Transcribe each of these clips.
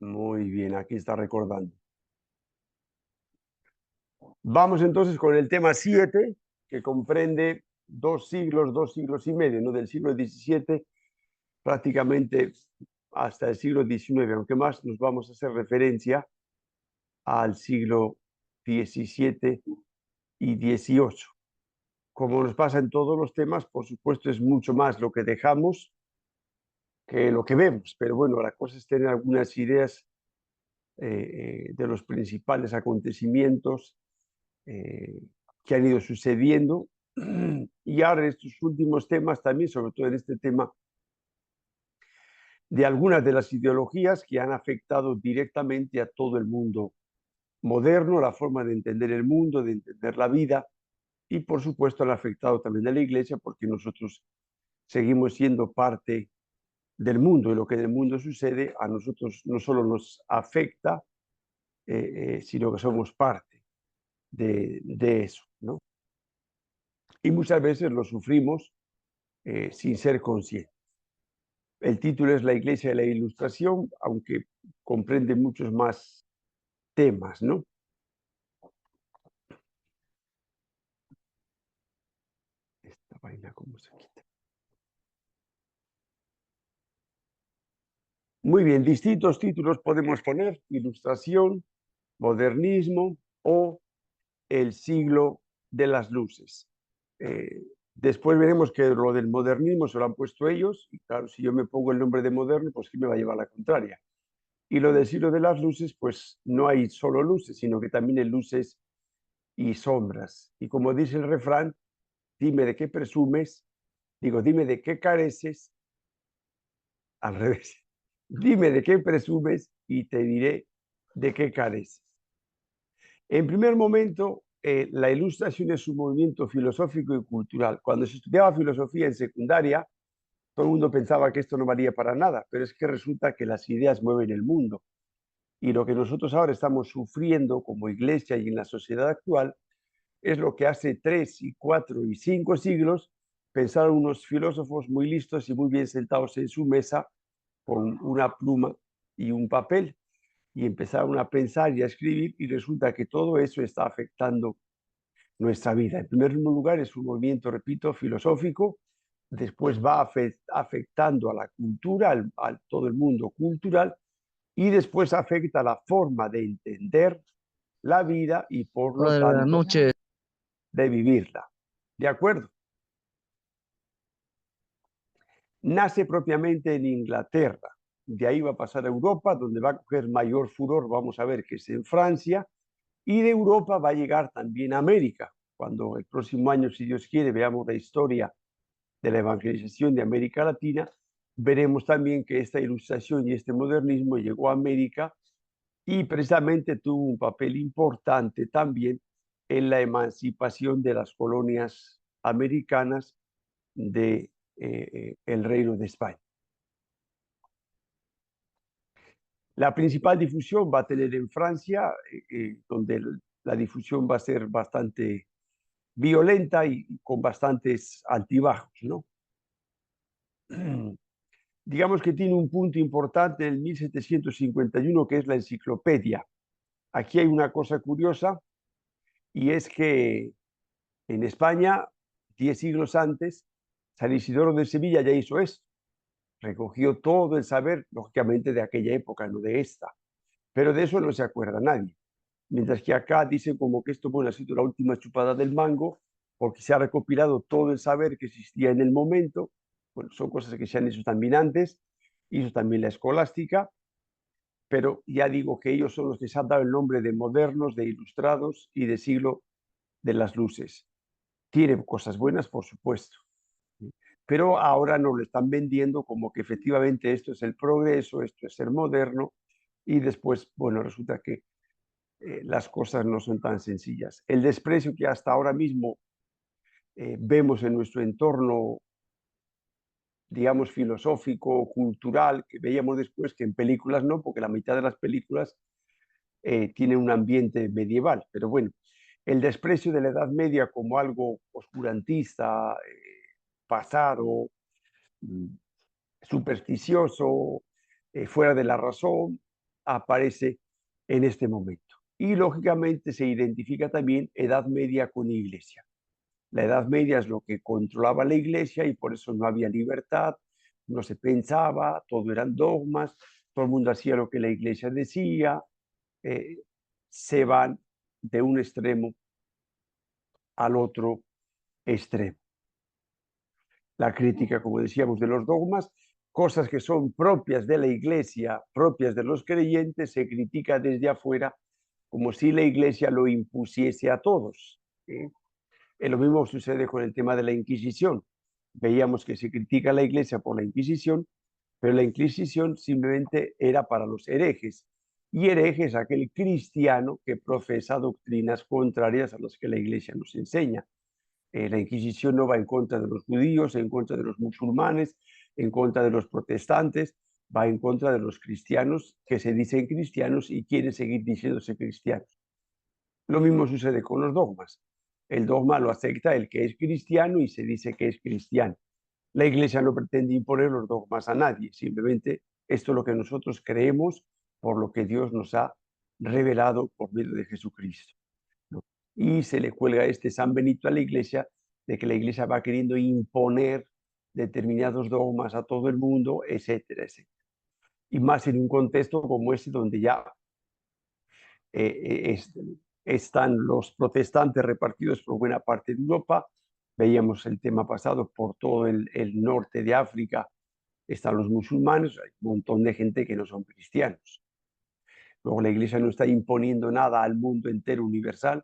Muy bien, aquí está recordando. Vamos entonces con el tema 7, que comprende 2 siglos y medio, ¿no? Del siglo XVII prácticamente hasta el siglo XIX, aunque más nos vamos a hacer referencia al siglo XVII y XVIII. Como nos pasa en todos los temas, por supuesto es mucho más lo que dejamos que lo que vemos, pero bueno, la cosa es tener algunas ideas de los principales acontecimientos eh, que han ido sucediendo y ahora en estos últimos temas también, sobre todo en este tema de algunas de las ideologías que han afectado directamente a todo el mundo moderno, la forma de entender el mundo, de entender la vida y por supuesto han afectado también a la Iglesia porque nosotros seguimos siendo parte del mundo y lo que en el mundo sucede a nosotros no solo nos afecta, sino que somos parte de eso, ¿no? Y muchas veces lo sufrimos sin ser conscientes. El título es La Iglesia de la Ilustración, aunque comprende muchos más temas, ¿no? Esta vaina, ¿cómo se quita? Muy bien, distintos títulos podemos poner: Ilustración, Modernismo o El siglo de las luces. Después veremos que lo del modernismo se lo han puesto ellos, y claro, si yo me pongo el nombre de moderno, pues ¿qué me va a llevar a la contraria? Y lo del siglo de las luces, pues no hay solo luces, sino que también hay luces y sombras. Y como dice el refrán, dime de qué presumes, digo, dime de qué careces, al revés, dime de qué presumes y te diré de qué careces. En primer momento, la Ilustración es un movimiento filosófico y cultural. Cuando se estudiaba filosofía en secundaria, todo el mundo pensaba que esto no valía para nada, pero es que resulta que las ideas mueven el mundo. Y lo que nosotros ahora estamos sufriendo como iglesia y en la sociedad actual es lo que hace 3, 4 y 5 siglos pensaron unos filósofos muy listos y muy bien sentados en su mesa con una pluma y un papel y empezaron a pensar y a escribir y resulta que todo eso está afectando nuestra vida. En primer lugar es un movimiento, repito, filosófico, después va afectando a la cultura, a todo el mundo cultural y después afecta a la forma de entender la vida y por lo Hola, buenas tanto noches. de vivirla. ¿De acuerdo? Nace propiamente en Inglaterra, de ahí va a pasar a Europa, donde va a coger mayor furor, vamos a ver que es en Francia, y de Europa va a llegar también a América. Cuando el próximo año, si Dios quiere, veamos la historia de la evangelización de América Latina, veremos también que esta ilustración y este modernismo llegó a América y precisamente tuvo un papel importante también en la emancipación de las colonias americanas de el Reino de España. La principal difusión va a tener en Francia, donde la difusión va a ser bastante violenta y con bastantes altibajos, ¿no? Digamos que tiene un punto importante en el 1751, que es la enciclopedia. Aquí hay una cosa curiosa, y es que en España, 10 siglos antes, San Isidoro de Sevilla ya hizo esto. Recogió todo el saber, lógicamente de aquella época, no de esta. Pero de eso no se acuerda nadie. Mientras que acá dicen como que esto bueno, ha sido la última chupada del mango, porque se ha recopilado todo el saber que existía en el momento. Bueno, son cosas que se han hecho también antes, hizo también la escolástica, pero ya digo que ellos son los que se han dado el nombre de modernos, de ilustrados y de siglo de las luces. Tiene cosas buenas, por supuesto, pero ahora nos lo están vendiendo como que efectivamente esto es el progreso, esto es ser moderno, y después, bueno, resulta que las cosas no son tan sencillas. El desprecio que hasta ahora mismo vemos en nuestro entorno, digamos, filosófico, cultural, que veíamos después que en películas no, porque la mitad de las películas tienen un ambiente medieval, pero bueno, el desprecio de la Edad Media como algo oscurantista, pasado, supersticioso, fuera de la razón, aparece en este momento. Y lógicamente se identifica también Edad Media con Iglesia. La Edad Media es lo que controlaba la Iglesia y por eso no había libertad, no se pensaba, todo eran dogmas, todo el mundo hacía lo que la Iglesia decía, se van de un extremo al otro extremo. La crítica, como decíamos, de los dogmas, cosas que son propias de la Iglesia, propias de los creyentes, se critica desde afuera como si la Iglesia lo impusiese a todos. Lo mismo sucede con el tema de la Inquisición. Veíamos que se critica a la Iglesia por la Inquisición, pero la Inquisición simplemente era para los herejes. Y hereje es aquel cristiano que profesa doctrinas contrarias a las que la Iglesia nos enseña. La Inquisición no va en contra de los judíos, en contra de los musulmanes, en contra de los protestantes, va en contra de los cristianos que se dicen cristianos y quieren seguir diciéndose cristianos. Lo mismo sucede con los dogmas. El dogma lo acepta el que es cristiano y se dice que es cristiano. La Iglesia no pretende imponer los dogmas a nadie, simplemente esto es lo que nosotros creemos por lo que Dios nos ha revelado por medio de Jesucristo, ¿no? Y se le cuelga este San Benito a la Iglesia de que la Iglesia va queriendo imponer determinados dogmas a todo el mundo, etcétera, etcétera. Y más en un contexto como este donde ya están los protestantes repartidos por buena parte de Europa. Veíamos el tema pasado por todo el norte de África, están los musulmanes, hay un montón de gente que no son cristianos. Luego la Iglesia no está imponiendo nada al mundo entero universal,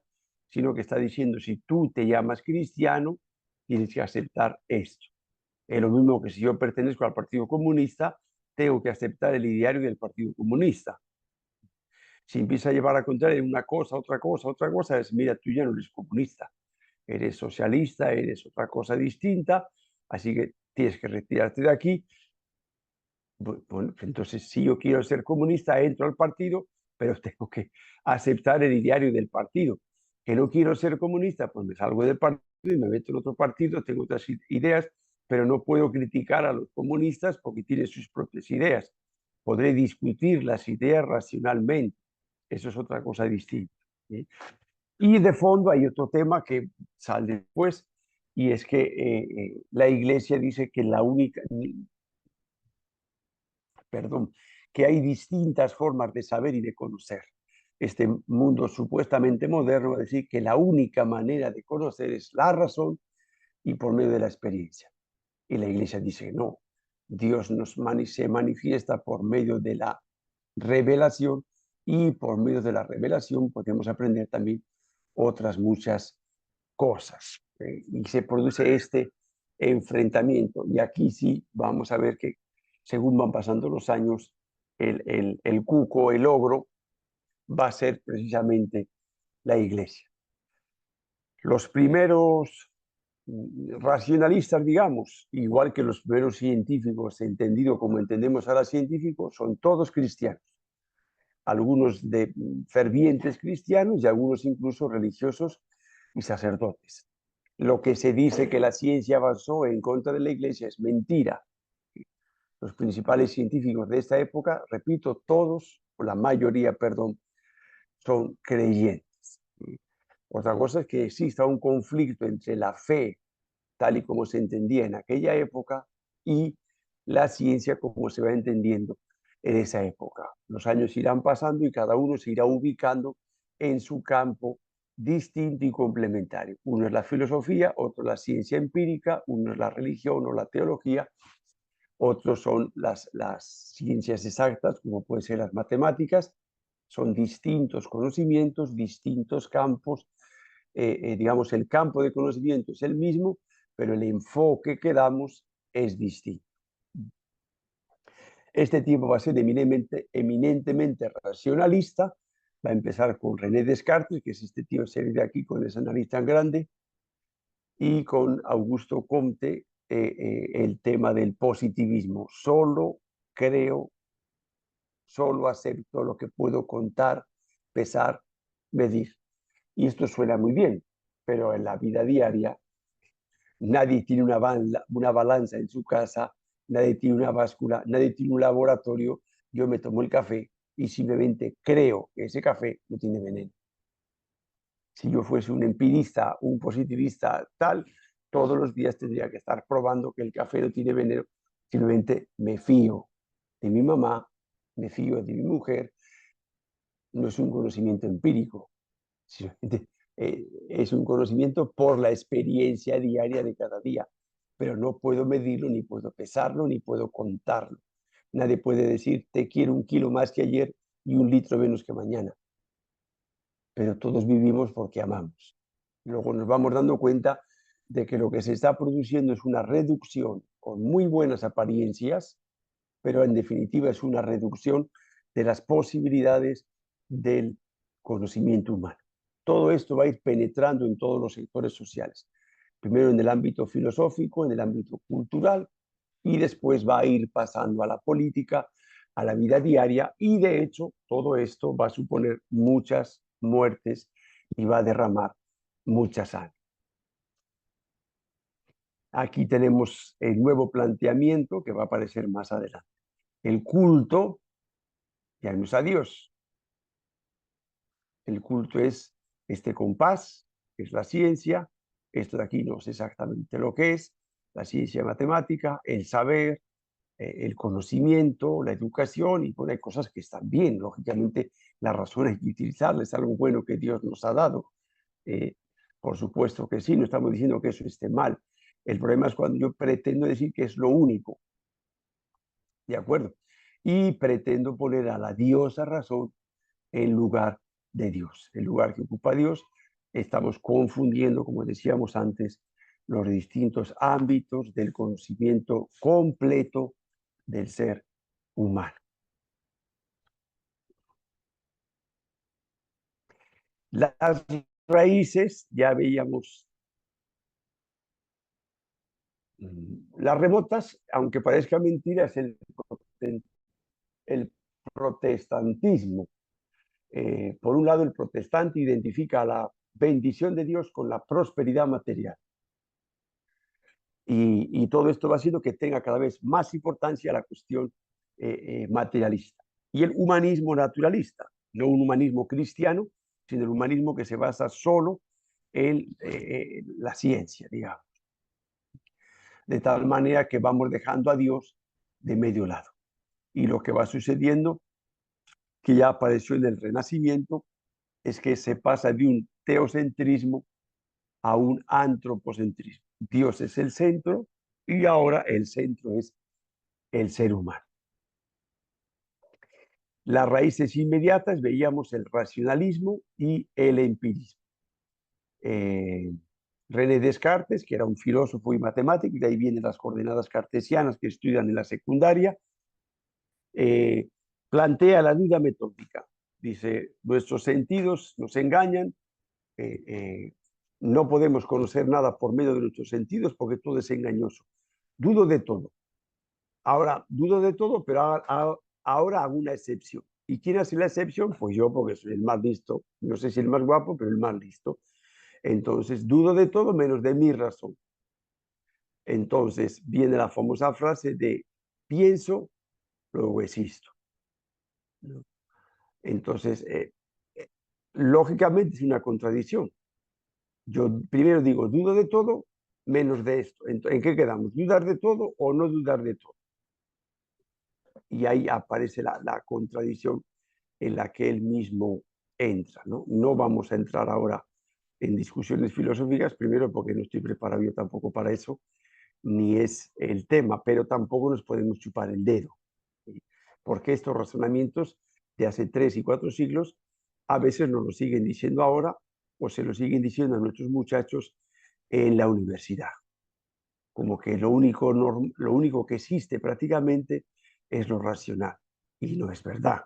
sino que está diciendo, si tú te llamas cristiano, tienes que aceptar esto. Es lo mismo que si yo pertenezco al Partido Comunista, tengo que aceptar el ideario del Partido Comunista. Si empieza a llevar a contrario una cosa, otra cosa, es, mira, tú ya no eres comunista, eres socialista, eres otra cosa distinta, así que tienes que retirarte de aquí. Bueno, entonces, si yo quiero ser comunista, entro al partido, pero tengo que aceptar el ideario del partido. Que no quiero ser comunista, pues me salgo del partido y me meto en otro partido, tengo otras ideas, pero no puedo criticar a los comunistas porque tienen sus propias ideas. Podré discutir las ideas racionalmente. Eso es otra cosa distinta, ¿sí? Y de fondo hay otro tema que sale después, y es que la Iglesia dice que que hay distintas formas de saber y de conocer. Este mundo supuestamente moderno va a decir que la única manera de conocer es la razón y por medio de la experiencia. Y la Iglesia dice, no, Dios se manifiesta por medio de la revelación y por medio de la revelación podemos aprender también otras muchas cosas. Y se produce este enfrentamiento. Y aquí sí vamos a ver que según van pasando los años, el cuco, el ogro, va a ser precisamente la Iglesia. Los primeros racionalistas, digamos, igual que los primeros científicos, entendido como entendemos ahora científicos, son todos cristianos. Algunos de fervientes cristianos y algunos incluso religiosos y sacerdotes. Lo que se dice que la ciencia avanzó en contra de la Iglesia es mentira. Los principales científicos de esta época, repito, todos, o la mayoría, perdón, son creyentes. Otra cosa es que exista un conflicto entre la fe, tal y como se entendía en aquella época, y la ciencia como se va entendiendo en esa época. Los años irán pasando y cada uno se irá ubicando en su campo distinto y complementario. Uno es la filosofía, otro la ciencia empírica, uno es la religión o la teología, otros son las ciencias exactas, como pueden ser las matemáticas. Son distintos conocimientos, distintos campos. Digamos, el campo de conocimiento es el mismo, pero el enfoque que damos es distinto. Este tiempo va a ser eminentemente racionalista. Va a empezar con René Descartes, que es este tío serio de aquí, con esa nariz tan grande, y con Augusto Comte, el tema del positivismo. Solo creo, solo acepto lo que puedo contar, pesar, medir. Y esto suena muy bien, pero en la vida diaria nadie tiene una balanza en su casa, nadie tiene una báscula, nadie tiene un laboratorio. Yo me tomo el café y simplemente creo que ese café no tiene veneno. Si yo fuese un empirista, un positivista tal, todos los días tendría que estar probando que el café no tiene veneno. Simplemente me fío de mi mamá, me fío de mi mujer. No es un conocimiento empírico, simplemente es un conocimiento por la experiencia diaria de cada día, pero no puedo medirlo, ni puedo pesarlo, ni puedo contarlo. Nadie puede decir, te quiero 1 kilo más que ayer y 1 litro menos que mañana, pero todos vivimos porque amamos. Luego nos vamos dando cuenta de que lo que se está produciendo es una reducción con muy buenas apariencias, pero en definitiva es una reducción de las posibilidades del conocimiento humano. Todo esto va a ir penetrando en todos los sectores sociales. Primero en el ámbito filosófico, en el ámbito cultural, y después va a ir pasando a la política, a la vida diaria, y de hecho todo esto va a suponer muchas muertes y va a derramar mucha sangre. Aquí tenemos el nuevo planteamiento que va a aparecer más adelante. El culto ya no es a Dios. El culto es este compás, que es la ciencia. Esto de aquí no sé exactamente lo que es. La ciencia matemática, el saber, el conocimiento, la educación, y bueno, hay cosas que están bien. Lógicamente, la razón hay que utilizarla, es algo bueno que Dios nos ha dado. Eh, por supuesto que sí, no estamos diciendo que eso esté mal. El problema es cuando yo pretendo decir que es lo único, ¿de acuerdo? Y pretendo poner a la diosa razón en lugar de Dios, el lugar que ocupa Dios. Estamos confundiendo, como decíamos antes, los distintos ámbitos del conocimiento completo del ser humano. Las raíces, ya veíamos, las remotas, aunque parezca mentira, es el protestantismo. Por un lado, el protestante identifica la bendición de Dios con la prosperidad material. Y todo esto va haciendo que tenga cada vez más importancia la cuestión materialista. Y el humanismo naturalista, no un humanismo cristiano, sino el humanismo que se basa solo en la ciencia, digamos. De tal manera que vamos dejando a Dios de medio lado. Y lo que va sucediendo, que ya apareció en el Renacimiento, es que se pasa de un teocentrismo a un antropocentrismo. Dios es el centro y ahora el centro es el ser humano. Las raíces inmediatas veíamos el racionalismo y el empirismo. René Descartes, que era un filósofo y matemático, y de ahí vienen las coordenadas cartesianas que estudian en la secundaria, plantea la duda metódica. Dice, nuestros sentidos nos engañan, no podemos conocer nada por medio de nuestros sentidos porque todo es engañoso. Dudo de todo. Ahora, dudo de todo, pero ahora hago una excepción. ¿Y quién hace la excepción? Pues yo, porque soy el más listo. No sé si el más guapo, pero el más listo. Entonces, dudo de todo menos de mi razón. Entonces, viene la famosa frase de pienso, luego existo. ¿No? Entonces, lógicamente es una contradicción. Yo primero digo, dudo de todo menos de esto. ¿En qué quedamos? ¿Dudar de todo o no dudar de todo? Y ahí aparece la contradicción en la que él mismo entra. ¿No? No vamos a entrar ahora en discusiones filosóficas, primero porque no estoy preparado yo tampoco para eso, ni es el tema, pero tampoco nos podemos chupar el dedo, ¿sí? Porque estos razonamientos de hace 3 y 4 siglos a veces nos lo siguen diciendo ahora o se lo siguen diciendo a nuestros muchachos en la universidad, como que lo único que existe prácticamente es lo racional, y no es verdad.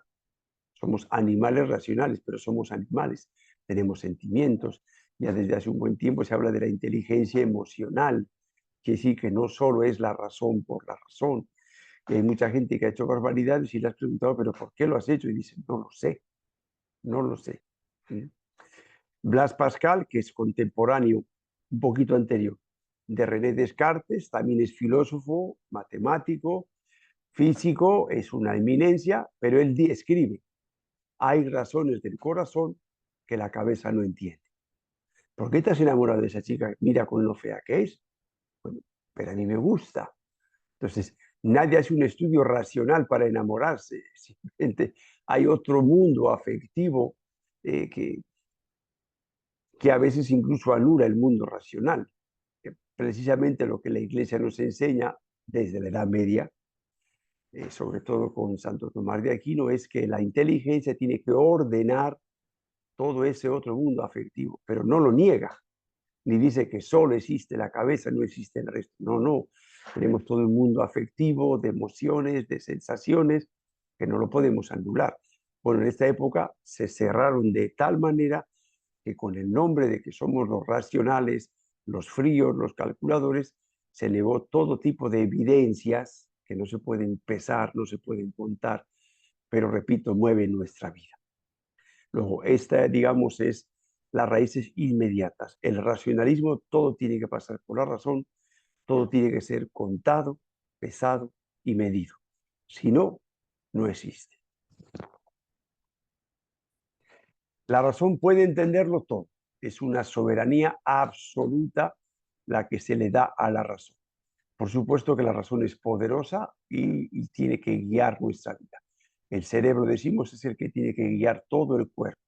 Somos animales racionales, pero somos animales, tenemos sentimientos. Ya desde hace un buen tiempo se habla de la inteligencia emocional, que sí, que no solo es la razón por la razón. Y hay mucha gente que ha hecho barbaridades y le has preguntado, pero ¿por qué lo has hecho? Y dicen, no lo sé, no lo sé. ¿Sí? Blas Pascal, que es contemporáneo, un poquito anterior, de René Descartes, también es filósofo, matemático, físico, es una eminencia, pero él escribe. hay razones del corazón que la cabeza no entiende. ¿Por qué estás enamorado de esa chica? Mira con lo fea que es. Bueno, pero a mí me gusta. Entonces, nadie hace un estudio racional para enamorarse. Simplemente hay otro mundo afectivo eh, que, que a veces incluso anula el mundo racional. Precisamente lo que la Iglesia nos enseña desde la Edad Media, sobre todo con Santo Tomás de Aquino, es que la inteligencia tiene que ordenar todo ese otro mundo afectivo, pero no lo niega, ni dice que solo existe la cabeza, no existe el resto. No, no. Tenemos todo el mundo afectivo, de emociones, de sensaciones, que no lo podemos anular. Bueno, en esta época se cerraron de tal manera que con el nombre de que somos los racionales, los fríos, los calculadores, se negó todo tipo de evidencias que no se pueden pesar, no se pueden contar, pero repito, mueven nuestra vida. Luego, esta, digamos, es las raíces inmediatas. El racionalismo, todo tiene que pasar por la razón, todo tiene que ser contado, pesado y medido. Si no, no existe. La razón puede entenderlo todo. Es una soberanía absoluta la que se le da a la razón. Por supuesto que la razón es poderosa y tiene que guiar nuestra vida. El cerebro, decimos, es el que tiene que guiar todo el cuerpo,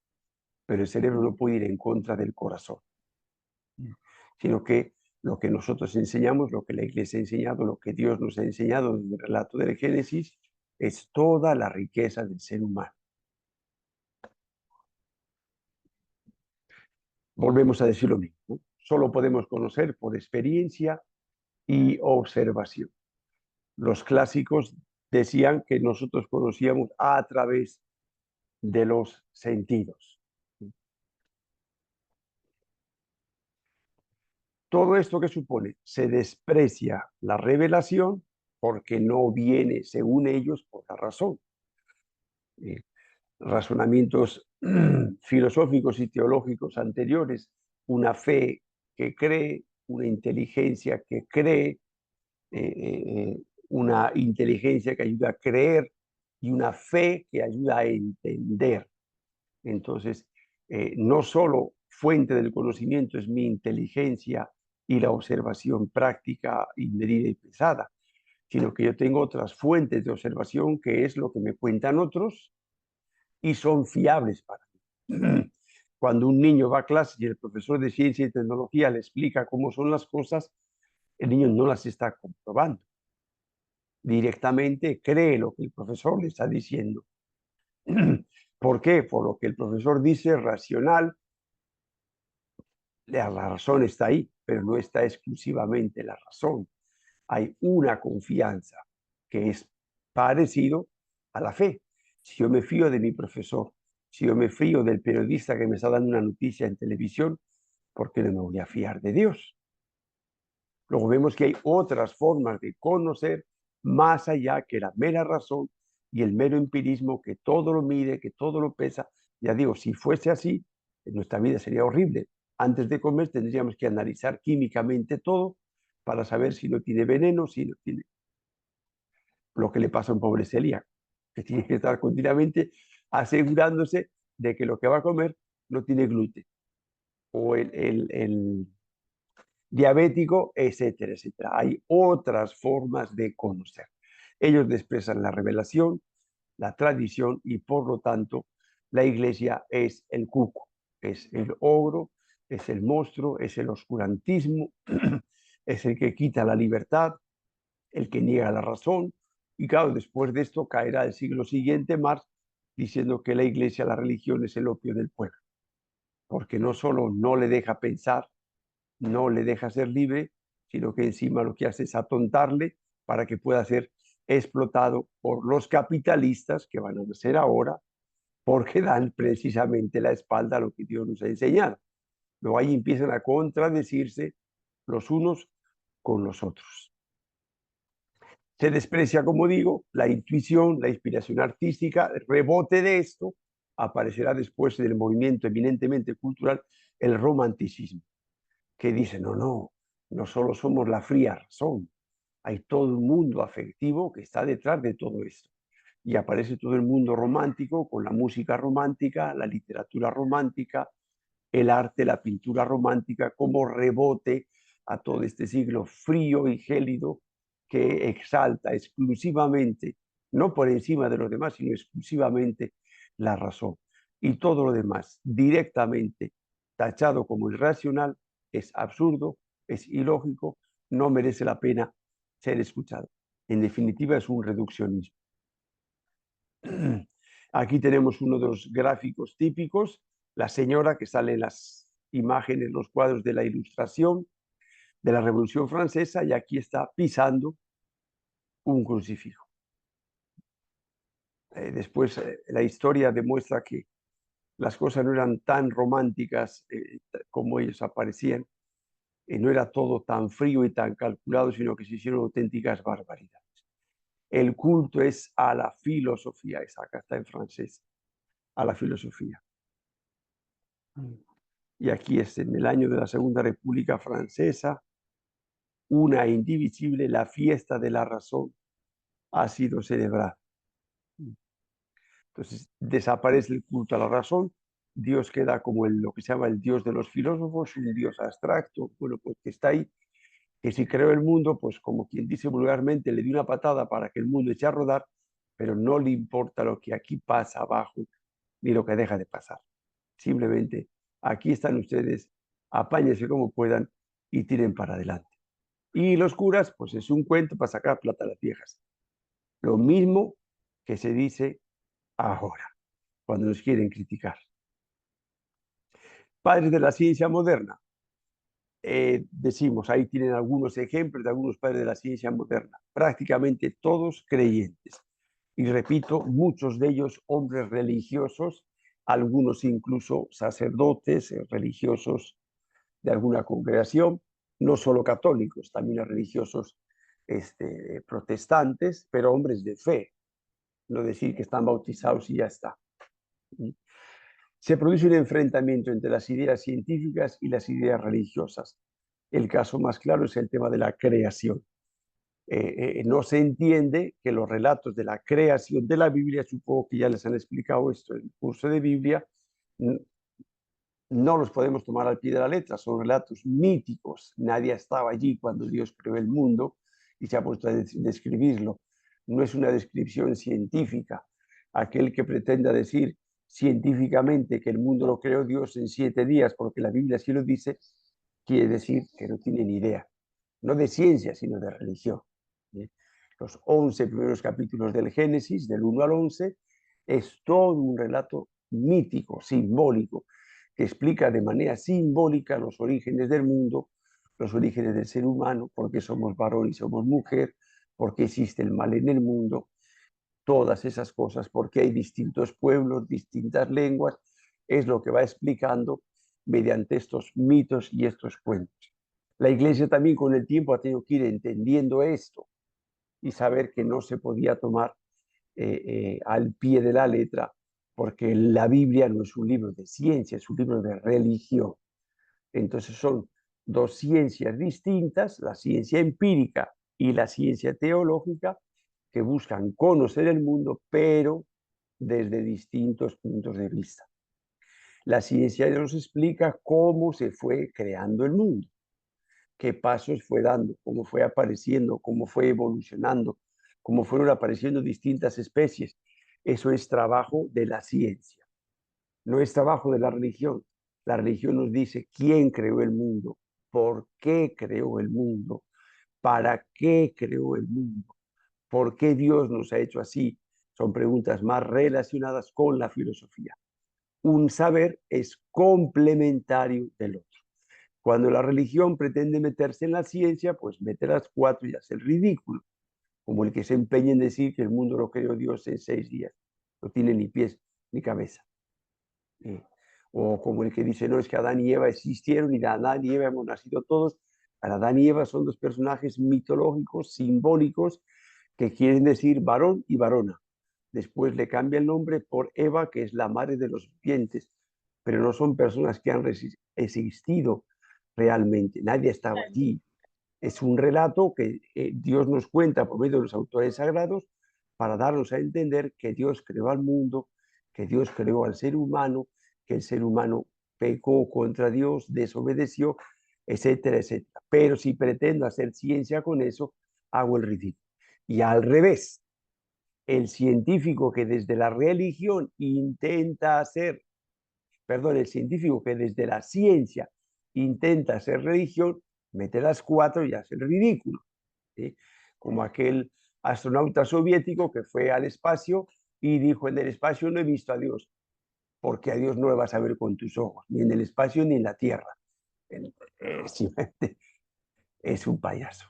pero el cerebro no puede ir en contra del corazón, sino que lo que nosotros enseñamos, lo que la Iglesia ha enseñado, lo que Dios nos ha enseñado en el relato del Génesis, es toda la riqueza del ser humano. Volvemos a decir lo mismo, ¿no? Solo podemos conocer por experiencia y observación. Los clásicos decían que nosotros conocíamos a través de los sentidos. Todo esto que supone, se desprecia la revelación porque no viene, según ellos, por la razón. Eh, Razonamientos filosóficos y teológicos anteriores, una fe que cree, una inteligencia que cree, una inteligencia que ayuda a creer y una fe que ayuda a entender. Entonces, no solo fuente del conocimiento es mi inteligencia y la observación práctica y medida y pesada, sino que yo tengo otras fuentes de observación que es lo que me cuentan otros y son fiables para mí. Cuando un niño va a clase y el profesor de ciencia y tecnología le explica cómo son las cosas, el niño no las está comprobando. Directamente cree lo que el profesor le está diciendo. ¿Por qué? Por lo que el profesor dice racional, la razón está ahí, pero no está exclusivamente la razón. Hay una confianza que es parecido a la fe. Si yo me fío de mi profesor, si yo me fío del periodista que me está dando una noticia en televisión, ¿por qué no me voy a fiar de Dios? Luego vemos que hay otras formas de conocer más allá que la mera razón y el mero empirismo que todo lo mide, que todo lo pesa. Ya digo, si fuese así, nuestra vida sería horrible. Antes de comer tendríamos que analizar químicamente todo para saber si no tiene veneno, si no tiene lo que le pasa a un pobre celíaco, que tiene que estar continuamente asegurándose de que lo que va a comer no tiene gluten, o el diabético, etcétera, etcétera. Hay otras formas de conocer. Ellos expresan la revelación, la tradición y por lo tanto la iglesia es el cuco, es el ogro, es el monstruo, es el oscurantismo, es el que quita la libertad, el que niega la razón. Y claro, después de esto caerá el siglo siguiente Marx diciendo que la iglesia, la religión es el opio del pueblo, porque no solo no le deja pensar, no le deja ser libre, sino que encima lo que hace es atontarle para que pueda ser explotado por los capitalistas que van a ser ahora, porque dan precisamente la espalda a lo que Dios nos ha enseñado. Luego ahí empiezan a contradecirse los unos con los otros. Se desprecia, como digo, la intuición, la inspiración artística. El rebote de esto aparecerá después del movimiento eminentemente cultural, el romanticismo, que dice, no, no, no solo somos la fría razón, hay todo un mundo afectivo que está detrás de todo esto. y aparece todo el mundo romántico con la música romántica, la literatura romántica, el arte, la pintura romántica, como rebote a todo este siglo frío y gélido que exalta exclusivamente, no por encima de los demás, sino exclusivamente la razón. Y todo lo demás, directamente tachado como irracional, es absurdo, es ilógico, no merece la pena ser escuchado. En definitiva, es un reduccionismo. Aquí tenemos uno de los gráficos típicos, la señora que sale en las imágenes, los cuadros de la Ilustración de la Revolución Francesa, y aquí está pisando un crucifijo. Después, la historia demuestra que las cosas no eran tan románticas como ellos aparecían, no era todo tan frío y tan calculado, sino que se hicieron auténticas barbaridades. El culto es a la filosofía, acá está en francés, a la filosofía. Y aquí es en el año de la Segunda República Francesa, una e indivisible, la fiesta de la razón ha sido celebrada. Entonces desaparece el culto a la razón, Dios queda como lo que se llama el Dios de los filósofos, un Dios abstracto, bueno, pues que está ahí, que si creó el mundo, pues como quien dice vulgarmente, le dio una patada para que el mundo eche a rodar, pero no le importa lo que aquí pasa abajo, ni lo que deja de pasar. Simplemente, aquí están ustedes, apáñense como puedan y tiren para adelante. Y los curas, pues es un cuento para sacar plata a las viejas. Lo mismo que se dice ahora, cuando nos quieren criticar. Padres de la ciencia moderna. Decimos, ahí tienen algunos ejemplos de algunos padres de la ciencia moderna, prácticamente todos creyentes. Y repito, muchos de ellos hombres religiosos, algunos incluso sacerdotes religiosos de alguna congregación, no solo católicos, también religiosos protestantes, pero hombres de fe, no decir que están bautizados y ya está. Se produce un enfrentamiento entre las ideas científicas y las ideas religiosas. El caso más claro es el tema de la creación. No se entiende que los relatos de la creación de la Biblia, supongo que ya les han explicado esto en el curso de Biblia, no los podemos tomar al pie de la letra, son relatos míticos. Nadie estaba allí cuando Dios creó el mundo y se ha puesto a describirlo. No es una descripción científica. Aquel que pretenda decir científicamente que el mundo lo creó Dios en 7 días, porque la Biblia así lo dice, quiere decir que no tiene ni idea, no de ciencia, sino de religión. Los 11 primeros capítulos del Génesis, del 1 al 11, es todo un relato mítico, simbólico, que explica de manera simbólica los orígenes del mundo, los orígenes del ser humano, por qué somos varón y somos mujer, por qué existe el mal en el mundo, todas esas cosas, porque hay distintos pueblos, distintas lenguas, es lo que va explicando mediante estos mitos y estos cuentos. La Iglesia también con el tiempo ha tenido que ir entendiendo esto y saber que no se podía tomar al pie de la letra, porque la Biblia no es un libro de ciencia, es un libro de religión. Entonces son dos ciencias distintas, la ciencia empírica y la ciencia teológica, que buscan conocer el mundo, pero desde distintos puntos de vista. La ciencia nos explica cómo se fue creando el mundo, qué pasos fue dando, cómo fue apareciendo, cómo fue evolucionando, cómo fueron apareciendo distintas especies. Eso es trabajo de la ciencia, no es trabajo de la religión. La religión nos dice quién creó el mundo, por qué creó el mundo, para qué creó el mundo, por qué Dios nos ha hecho así. Son preguntas más relacionadas con la filosofía. Un saber es complementario del otro. Cuando la religión pretende meterse en la ciencia, pues mete las 4 y hace el ridículo, como el que se empeña en decir que el mundo lo creó Dios en 6 días. No tiene ni pies ni cabeza. O como el que dice, no, es que Adán y Eva existieron y de Adán y Eva hemos nacido todos. Para Adán y Eva son dos personajes mitológicos, simbólicos, que quieren decir varón y varona. Después le cambia el nombre por Eva, que es la madre de los vivientes, pero no son personas que han existido realmente. Nadie estaba allí. Es un relato que Dios nos cuenta por medio de los autores sagrados para darnos a entender que Dios creó al mundo, que Dios creó al ser humano, que el ser humano pecó contra Dios, desobedeció, etcétera, etcétera. Pero si pretendo hacer ciencia con eso, hago el ridículo. Y al revés, el científico que desde la religión intenta hacer, perdón, el científico que desde la ciencia intenta hacer religión, mete las cuatro y hace el ridículo. ¿Sí? Como aquel astronauta soviético que fue al espacio y dijo: en el espacio no he visto a Dios, porque a Dios no lo vas a ver con tus ojos, ni en el espacio ni en la tierra. Simplemente es un payaso.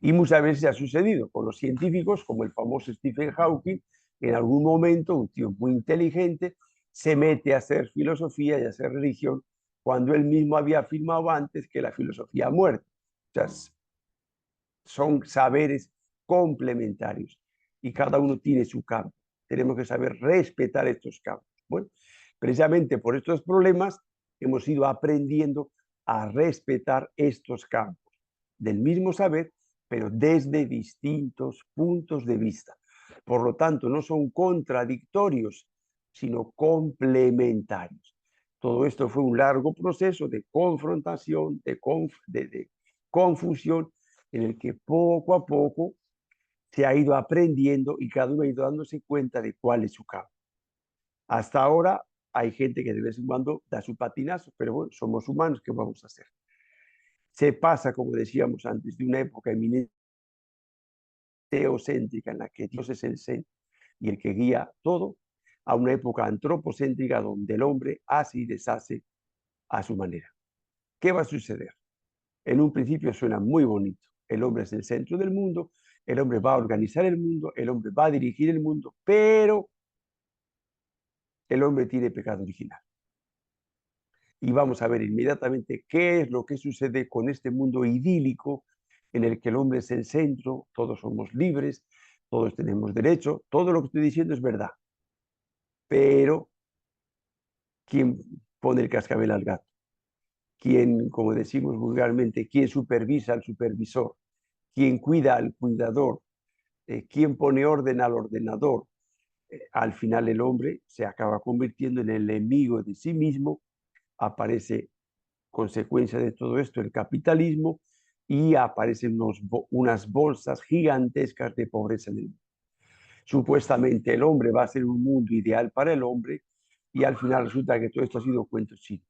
Y muchas veces ha sucedido con los científicos, como el famoso Stephen Hawking. En algún momento un tío muy inteligente se mete a hacer filosofía y a hacer religión cuando él mismo había afirmado antes que la filosofía ha muerto. O sea, son saberes complementarios y cada uno tiene su campo. Tenemos que saber respetar estos campos. Bueno, precisamente por estos problemas hemos ido aprendiendo a respetar estos campos del mismo saber, pero desde distintos puntos de vista. Por lo tanto, no son contradictorios, sino complementarios. Todo esto fue un largo proceso de confrontación, de confusión, en el que poco a poco se ha ido aprendiendo y cada uno ha ido dándose cuenta de cuál es su campo. Hasta ahora hay gente que de vez en cuando da su patinazo, pero bueno, somos humanos, ¿qué vamos a hacer? Se pasa, como decíamos antes, de una época eminentemente teocéntrica en la que Dios es el centro y el que guía todo, a una época antropocéntrica donde el hombre hace y deshace a su manera. ¿Qué va a suceder? En un principio suena muy bonito. El hombre es el centro del mundo, el hombre va a organizar el mundo, el hombre va a dirigir el mundo, pero el hombre tiene pecado original. Y vamos a ver inmediatamente qué es lo que sucede con este mundo idílico en el que el hombre es el centro, todos somos libres, todos tenemos derecho, todo lo que estoy diciendo es verdad. Pero, ¿quién pone el cascabel al gato? ¿Quién, como decimos vulgarmente, quién supervisa al supervisor? ¿Quién cuida al cuidador? ¿Quién pone orden al ordenador? Al final el hombre se acaba convirtiendo en el enemigo de sí mismo, aparece consecuencia de todo esto el capitalismo y aparecen unas bolsas gigantescas de pobreza en el mundo. Supuestamente el hombre va a ser un mundo ideal para el hombre y al final resulta que todo esto ha sido cuento chino.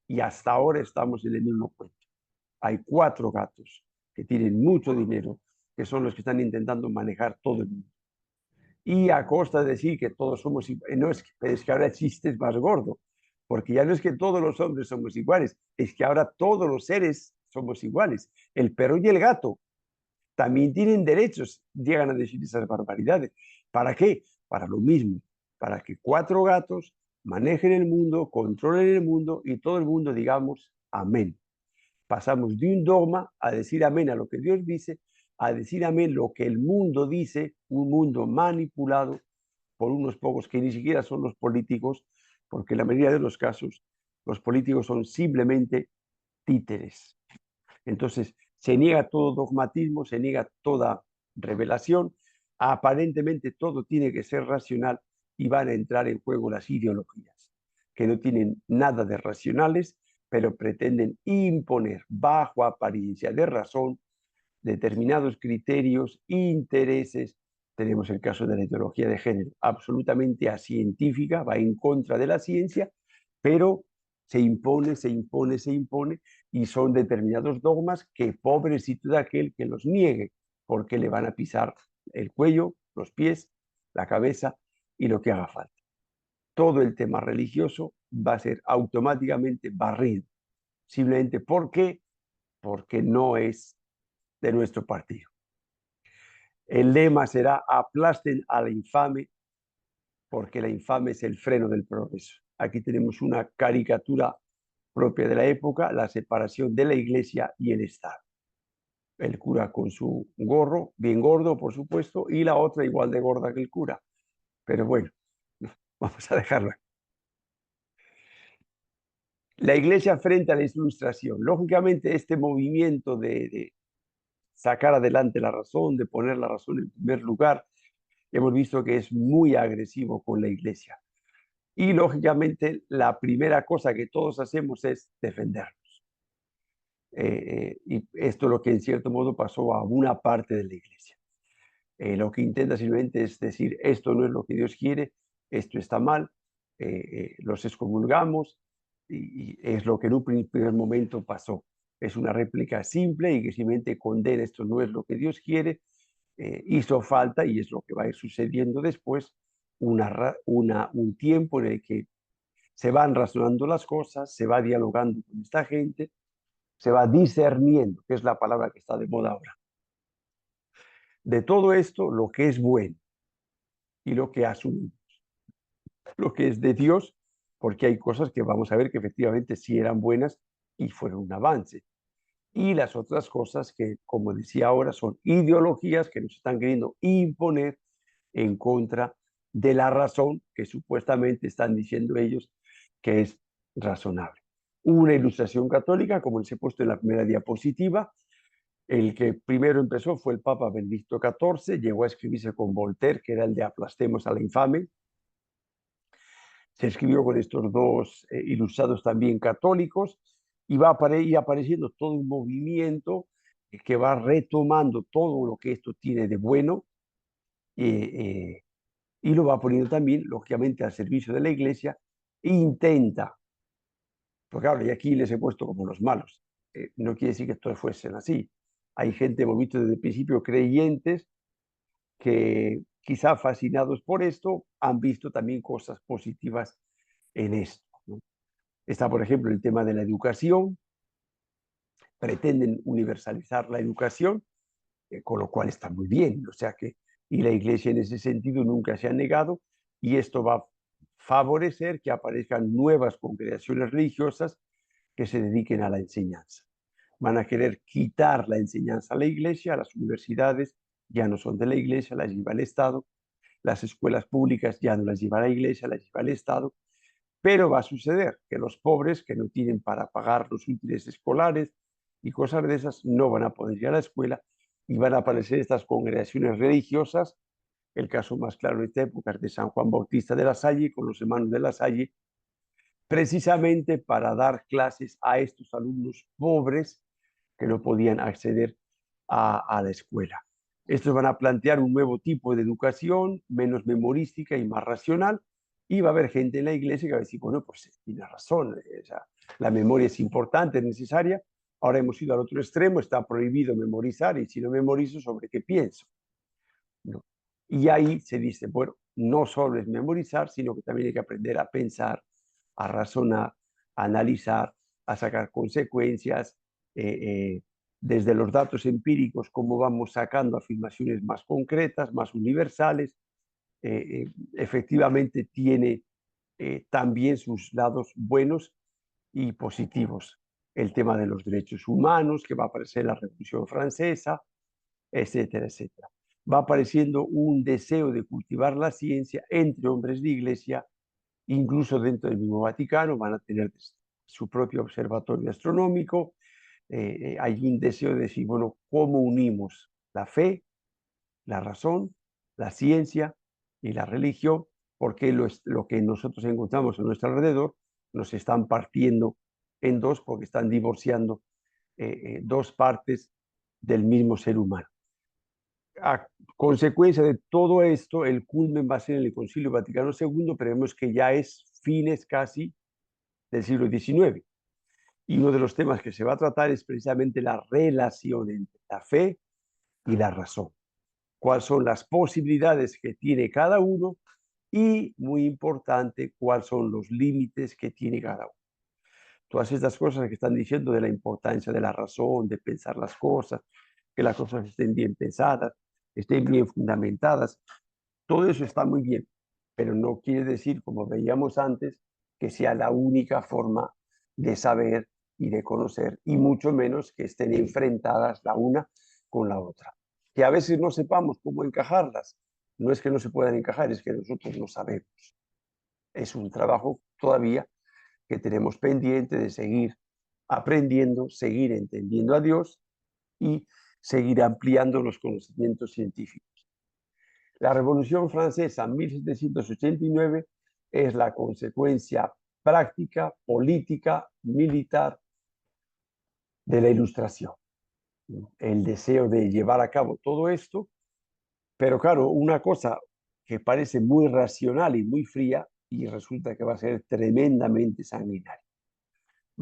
Y hasta ahora estamos en el mismo cuento. Hay cuatro gatos que tienen mucho dinero, que son los que están intentando manejar todo el mundo. Y a costa de decir que todos somos iguales, no es que ahora el chiste es más gordo, porque ya no es que todos los hombres somos iguales, es que ahora todos los seres somos iguales. El perro y el gato también tienen derechos, llegan a decir esas barbaridades. ¿Para qué? Para lo mismo, para que cuatro gatos manejen el mundo, controlen el mundo y todo el mundo digamos amén. Pasamos de un dogma a decir amén a lo que Dios dice, a decir amén lo que el mundo dice, un mundo manipulado por unos pocos que ni siquiera son los políticos, porque en la mayoría de los casos los políticos son simplemente títeres. Entonces, se niega todo dogmatismo, se niega toda revelación, aparentemente todo tiene que ser racional y van a entrar en juego las ideologías, que no tienen nada de racionales, pero pretenden imponer bajo apariencia de razón determinados criterios, intereses. Tenemos el caso de la ideología de género, absolutamente acientífica, va en contra de la ciencia, pero se impone, se impone, se impone, y son determinados dogmas que pobrecito de aquel que los niegue, porque le van a pisar el cuello, los pies, la cabeza y lo que haga falta. Todo el tema religioso va a ser automáticamente barrido, simplemente porque no es de nuestro partido. El lema será: aplasten a la infame, porque la infame es el freno del progreso. Aquí tenemos una caricatura propia de la época, la separación de la iglesia y el Estado. El cura con su gorro, bien gordo, por supuesto, y la otra igual de gorda que el cura. Pero bueno, vamos a dejarlo. La iglesia frente a la ilustración. Lógicamente, este movimiento de sacar adelante la razón, de poner la razón en primer lugar, hemos visto que es muy agresivo con la iglesia. Y lógicamente la primera cosa que todos hacemos es defendernos. Y esto es lo que en cierto modo pasó a una parte de la iglesia. Lo que intenta simplemente es decir, esto no es lo que Dios quiere, esto está mal, los excomulgamos, y es lo que en un primer momento pasó. Es una réplica simple y que simplemente condena, esto no es lo que Dios quiere. Hizo falta, y es lo que va a ir sucediendo después, un tiempo en el que se van razonando las cosas, se va dialogando con esta gente, se va discerniendo, que es la palabra que está de moda ahora. De todo esto, lo que es bueno y lo que asumimos, lo que es de Dios, porque hay cosas que vamos a ver que efectivamente sí eran buenas y fueron un avance. Y las otras cosas que, como decía ahora, son ideologías que nos están queriendo imponer en contra de la razón que supuestamente están diciendo ellos que es razonable. Una ilustración católica, como les he puesto en la primera diapositiva. El que primero empezó fue el Papa Benedicto XIV, llegó a escribirse con Voltaire, que era el de aplastemos a la infame. Se escribió con estos dos ilustrados también católicos, y va a ir apareciendo todo un movimiento que va retomando todo lo que esto tiene de bueno, y lo va poniendo también, lógicamente, al servicio de la iglesia. Intenta, porque claro, y aquí les he puesto como los malos, no quiere decir que todos fuesen así. Hay gente, hemos visto desde el principio, creyentes, que quizá fascinados por esto han visto también cosas positivas en esto, ¿no? Está, por ejemplo, el tema de la educación. Pretenden universalizar la educación, con lo cual está muy bien. O sea que, y la iglesia en ese sentido nunca se ha negado, y esto va a favorecer que aparezcan nuevas congregaciones religiosas que se dediquen a la enseñanza. Van a querer quitar la enseñanza a la iglesia, a las universidades ya no son de la iglesia, las lleva el Estado, las escuelas públicas ya no las lleva la iglesia, las lleva el Estado. Pero va a suceder que los pobres que no tienen para pagar los útiles escolares y cosas de esas no van a poder ir a la escuela, y van a aparecer estas congregaciones religiosas. El caso más claro en esta época es de San Juan Bautista de la Salle, con los hermanos de la Salle, precisamente para dar clases a estos alumnos pobres que no podían acceder a la escuela. Estos van a plantear un nuevo tipo de educación, menos memorística y más racional, y va a haber gente en la iglesia que va a decir, bueno, pues tiene razón, o sea, la memoria es importante, es necesaria. Ahora hemos ido al otro extremo, está prohibido memorizar, y si no memorizo, ¿sobre qué pienso? ¿No? Y ahí se dice, bueno, no solo es memorizar, sino que también hay que aprender a pensar, a razonar, a analizar, a sacar consecuencias, desde los datos empíricos, cómo vamos sacando afirmaciones más concretas, más universales. Efectivamente tiene también sus lados buenos y positivos. El tema de los derechos humanos, que va a aparecer en la Revolución Francesa, etcétera, etcétera. Va apareciendo un deseo de cultivar la ciencia entre hombres de iglesia, incluso dentro del mismo Vaticano, van a tener su propio observatorio astronómico. Hay un deseo de decir, bueno, ¿cómo unimos la fe, la razón, la ciencia y la religión? Porque lo que nosotros encontramos a nuestro alrededor nos están partiendo en dos, porque están divorciando dos partes del mismo ser humano. A consecuencia de todo esto, el culmen va a ser en el Concilio Vaticano II, pero vemos que ya es fines casi del siglo XIX. Y uno de los temas que se va a tratar es precisamente la relación entre la fe y la razón. ¿Cuáles son las posibilidades que tiene cada uno? Y, muy importante, cuáles son los límites que tiene cada uno. Todas estas cosas que están diciendo de la importancia de la razón, de pensar las cosas, que las cosas estén bien pensadas, estén bien fundamentadas, todo eso está muy bien, pero no quiere decir, como veíamos antes, que sea la única forma de saber y de conocer, y mucho menos que estén enfrentadas la una con la otra. Que a veces no sepamos cómo encajarlas, no es que no se puedan encajar, es que nosotros no sabemos. Es un trabajo todavía que tenemos pendiente de seguir aprendiendo, seguir entendiendo a Dios y seguir ampliando los conocimientos científicos. La Revolución Francesa en 1789 es la consecuencia práctica, política, militar de la Ilustración. El deseo de llevar a cabo todo esto, pero claro, una cosa que parece muy racional y muy fría y resulta que va a ser tremendamente sanguinaria.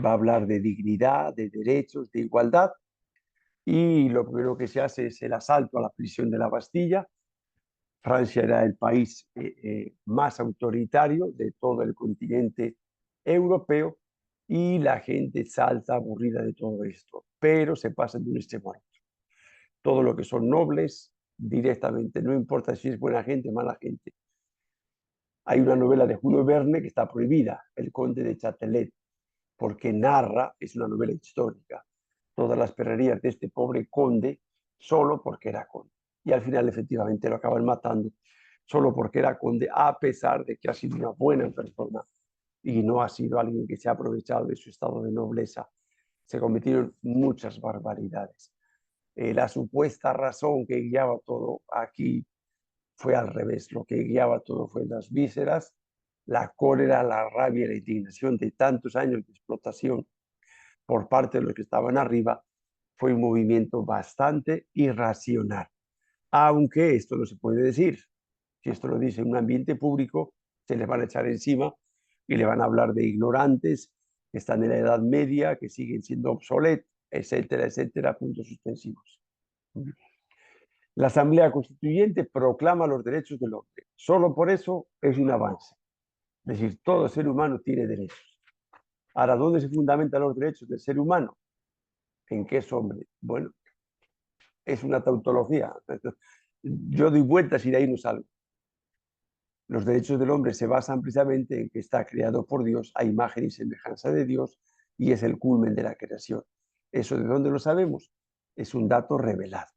Va a hablar de dignidad, de derechos, de igualdad, y lo primero que se hace es el asalto a la prisión de la Bastilla. Francia era el país más autoritario de todo el continente europeo y la gente salta aburrida de todo esto, pero se pasa de un extremo a otro. Todo lo que son nobles directamente, no importa si es buena gente o mala gente. Hay una novela de Julio Verne que está prohibida, El Conde de Châtelet, porque narra, es una novela histórica, todas las perrerías de este pobre conde solo porque era conde. Y al final efectivamente lo acaban matando solo porque era conde, a pesar de que ha sido una buena persona y no ha sido alguien que se ha aprovechado de su estado de nobleza. Se cometieron muchas barbaridades. La supuesta razón que guiaba todo aquí fue al revés. Lo que guiaba todo fue las vísceras, la cólera, la rabia, la indignación de tantos años de explotación por parte de los que estaban arriba. Fue un movimiento bastante irracional. Aunque esto no se puede decir. Si esto lo dice en un ambiente público, se les van a echar encima y le van a hablar de ignorantes que están en la Edad Media, que siguen siendo obsoletos, etcétera, etcétera, puntos suspensivos. La Asamblea Constituyente proclama los derechos del hombre. Solo por eso es un avance. Es decir, todo ser humano tiene derechos. Ahora, ¿dónde se fundamentan los derechos del ser humano? ¿En qué es hombre? Bueno, es una tautología. Yo doy vueltas y de ahí no salgo. Los derechos del hombre se basan precisamente en que está creado por Dios a imagen y semejanza de Dios y es el culmen de la creación. ¿Eso de dónde lo sabemos? Es un dato revelado.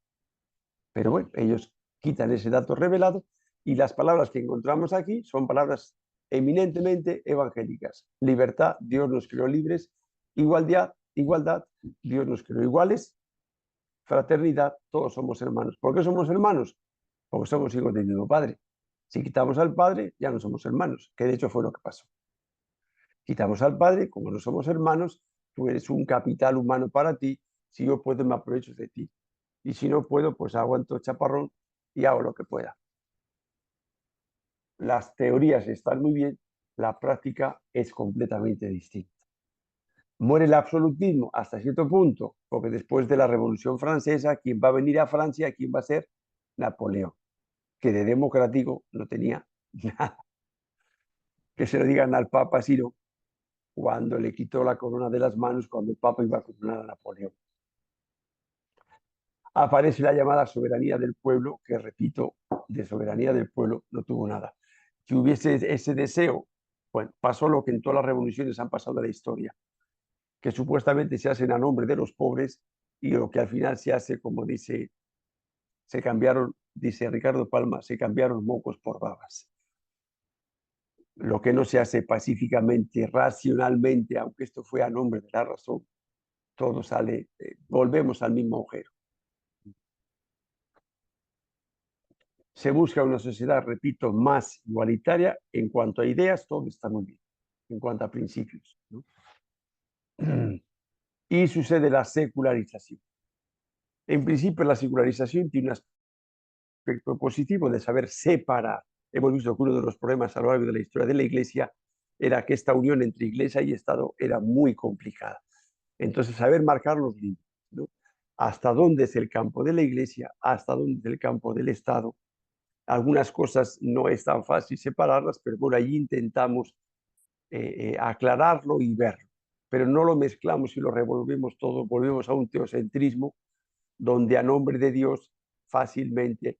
Pero bueno, ellos quitan ese dato revelado y las palabras que encontramos aquí son palabras eminentemente evangélicas. Libertad, Dios nos creó libres. Igualdad, igualdad, Dios nos creó iguales. Fraternidad, todos somos hermanos. ¿Por qué somos hermanos? Porque somos hijos del mismo Padre. Si quitamos al Padre, ya no somos hermanos, que de hecho fue lo que pasó. Quitamos al Padre, como no somos hermanos, tú eres un capital humano para ti, si yo puedo me aprovecho de ti. Y si no puedo, pues aguanto chaparrón y hago lo que pueda. Las teorías están muy bien, la práctica es completamente distinta. Muere el absolutismo hasta cierto punto, porque después de la Revolución Francesa, quien va a venir a Francia, ¿quién va a ser? Napoleón, que de democrático no tenía nada. Que se lo digan al Papa Ciro cuando le quitó la corona de las manos cuando el Papa iba a coronar a Napoleón. Aparece la llamada soberanía del pueblo, que repito, de soberanía del pueblo no tuvo nada. Si hubiese ese deseo, bueno, pasó lo que en todas las revoluciones han pasado de la historia, que supuestamente se hacen a nombre de los pobres y lo que al final se hace, como dice, se cambiaron, dice Ricardo Palma, se cambiaron mocos por babas. Lo que no se hace pacíficamente, racionalmente, aunque esto fue a nombre de la razón, todo sale, volvemos al mismo agujero. Se busca una sociedad, repito, más igualitaria. En cuanto a ideas, todo está muy bien. En cuanto a principios, ¿no? Y sucede la secularización. En principio, la secularización tiene un aspecto positivo de saber separar. Hemos visto que uno de los problemas a lo largo de la historia de la Iglesia era que esta unión entre Iglesia y Estado era muy complicada. Entonces, saber marcar los límites, ¿no? Hasta dónde es el campo de la Iglesia, hasta dónde es el campo del Estado. Algunas cosas no es tan fácil separarlas, pero por ahí intentamos aclararlo y verlo. Pero no lo mezclamos y lo revolvemos todo, volvemos a un teocentrismo donde a nombre de Dios fácilmente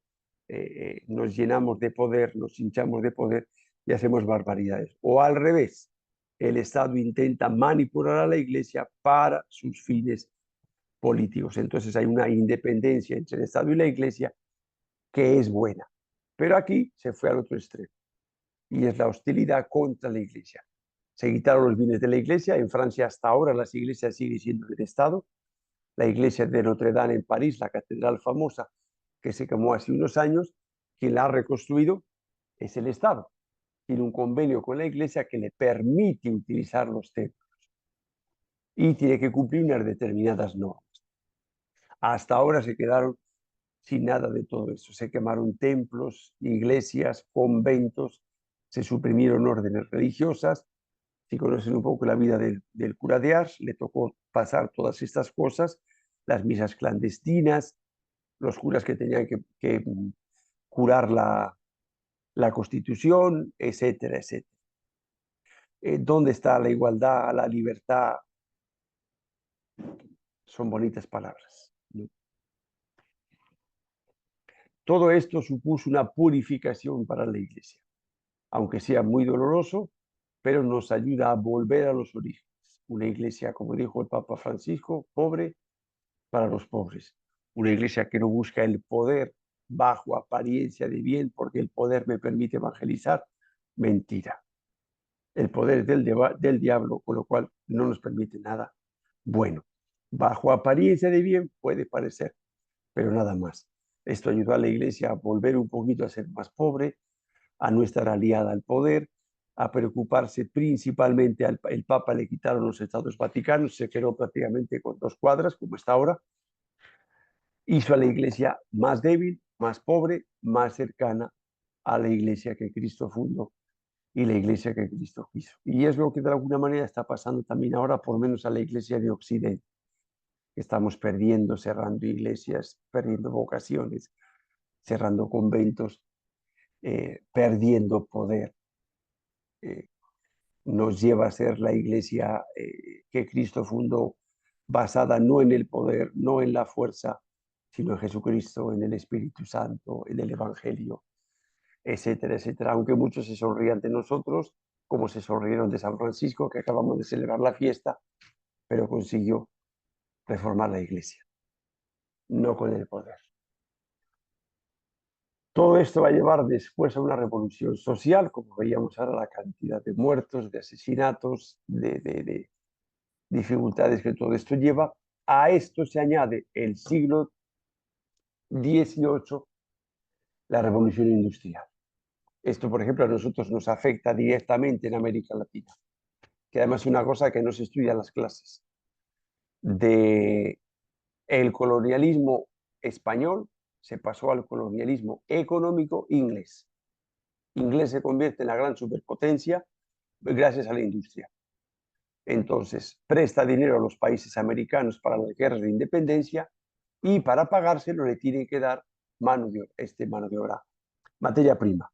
nos llenamos de poder, nos hinchamos de poder y hacemos barbaridades. O al revés, el Estado intenta manipular a la Iglesia para sus fines políticos. Entonces hay una independencia entre el Estado y la Iglesia que es buena. Pero aquí se fue al otro extremo y es la hostilidad contra la Iglesia. Se quitaron los bienes de la Iglesia. En Francia hasta ahora las iglesias siguen siendo del Estado. La iglesia de Notre Dame en París, la catedral famosa que se quemó hace unos años, quien la ha reconstruido es el Estado. Tiene un convenio con la Iglesia que le permite utilizar los templos y tiene que cumplir unas determinadas normas. Hasta ahora se quedaron sin nada de todo eso. Se quemaron templos, iglesias, conventos, se suprimieron órdenes religiosas. Si conocen un poco la vida del cura de Ars, le tocó pasar todas estas cosas, las misas clandestinas, los curas que tenían que curar la Constitución, etcétera, etcétera. ¿Dónde está la igualdad, la libertad? Son bonitas palabras, ¿no? Todo esto supuso una purificación para la Iglesia, aunque sea muy doloroso, pero nos ayuda a volver a los orígenes. Una Iglesia, como dijo el Papa Francisco, pobre para los pobres. Una Iglesia que no busca el poder bajo apariencia de bien, porque el poder me permite evangelizar. Mentira. El poder es del diablo, con lo cual no nos permite nada bueno. Bajo apariencia de bien puede parecer, pero nada más. Esto ayudó a la Iglesia a volver un poquito a ser más pobre, a no estar aliada al poder, a preocuparse principalmente. El Papa le quitaron los Estados Vaticanos, se quedó prácticamente con 2 cuadras, como está ahora. Hizo a la Iglesia más débil, más pobre, más cercana a la Iglesia que Cristo fundó y la Iglesia que Cristo quiso. Y es lo que de alguna manera está pasando también ahora, por lo menos a la Iglesia de Occidente. Estamos perdiendo, cerrando iglesias, perdiendo vocaciones, cerrando conventos, perdiendo poder. Nos lleva a ser la Iglesia que Cristo fundó, basada no en el poder, no en la fuerza, sino en Jesucristo, en el Espíritu Santo, en el Evangelio, etcétera, etcétera. Aunque muchos se sonrían de nosotros, como se sonrieron de San Francisco, que acabamos de celebrar la fiesta, pero consiguió reformar la Iglesia, no con el poder. Todo esto va a llevar después a una revolución social, como veíamos ahora, la cantidad de muertos, de asesinatos, de dificultades que todo esto lleva. A esto se añade el siglo XVIII, la revolución industrial. Esto, por ejemplo, a nosotros nos afecta directamente en América Latina, que además es una cosa que no se estudia en las clases. De el colonialismo español se pasó al colonialismo económico inglés. Inglés se convierte en la gran superpotencia gracias a la industria. Entonces, presta dinero a los países americanos para las guerras de independencia y para pagárselo le tienen que dar mano de obra, materia prima.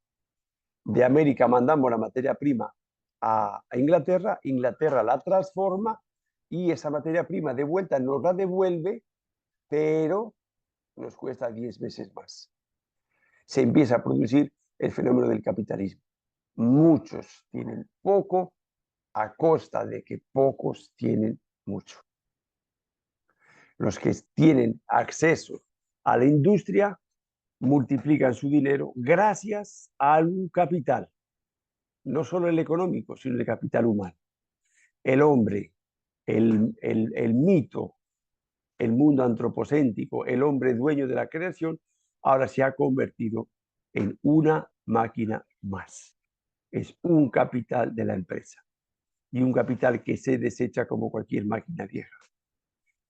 De América mandamos la materia prima a Inglaterra, Inglaterra la transforma y esa materia prima de vuelta nos la devuelve, pero nos cuesta 10 veces más. Se empieza a producir el fenómeno del capitalismo. Muchos tienen poco a costa de que pocos tienen mucho. Los que tienen acceso a la industria multiplican su dinero gracias a un capital, no solo el económico, sino el capital humano. El hombre, el mito, el mundo antropocéntrico, el hombre dueño de la creación, ahora se ha convertido en una máquina más. Es un capital de la empresa y un capital que se desecha como cualquier máquina vieja.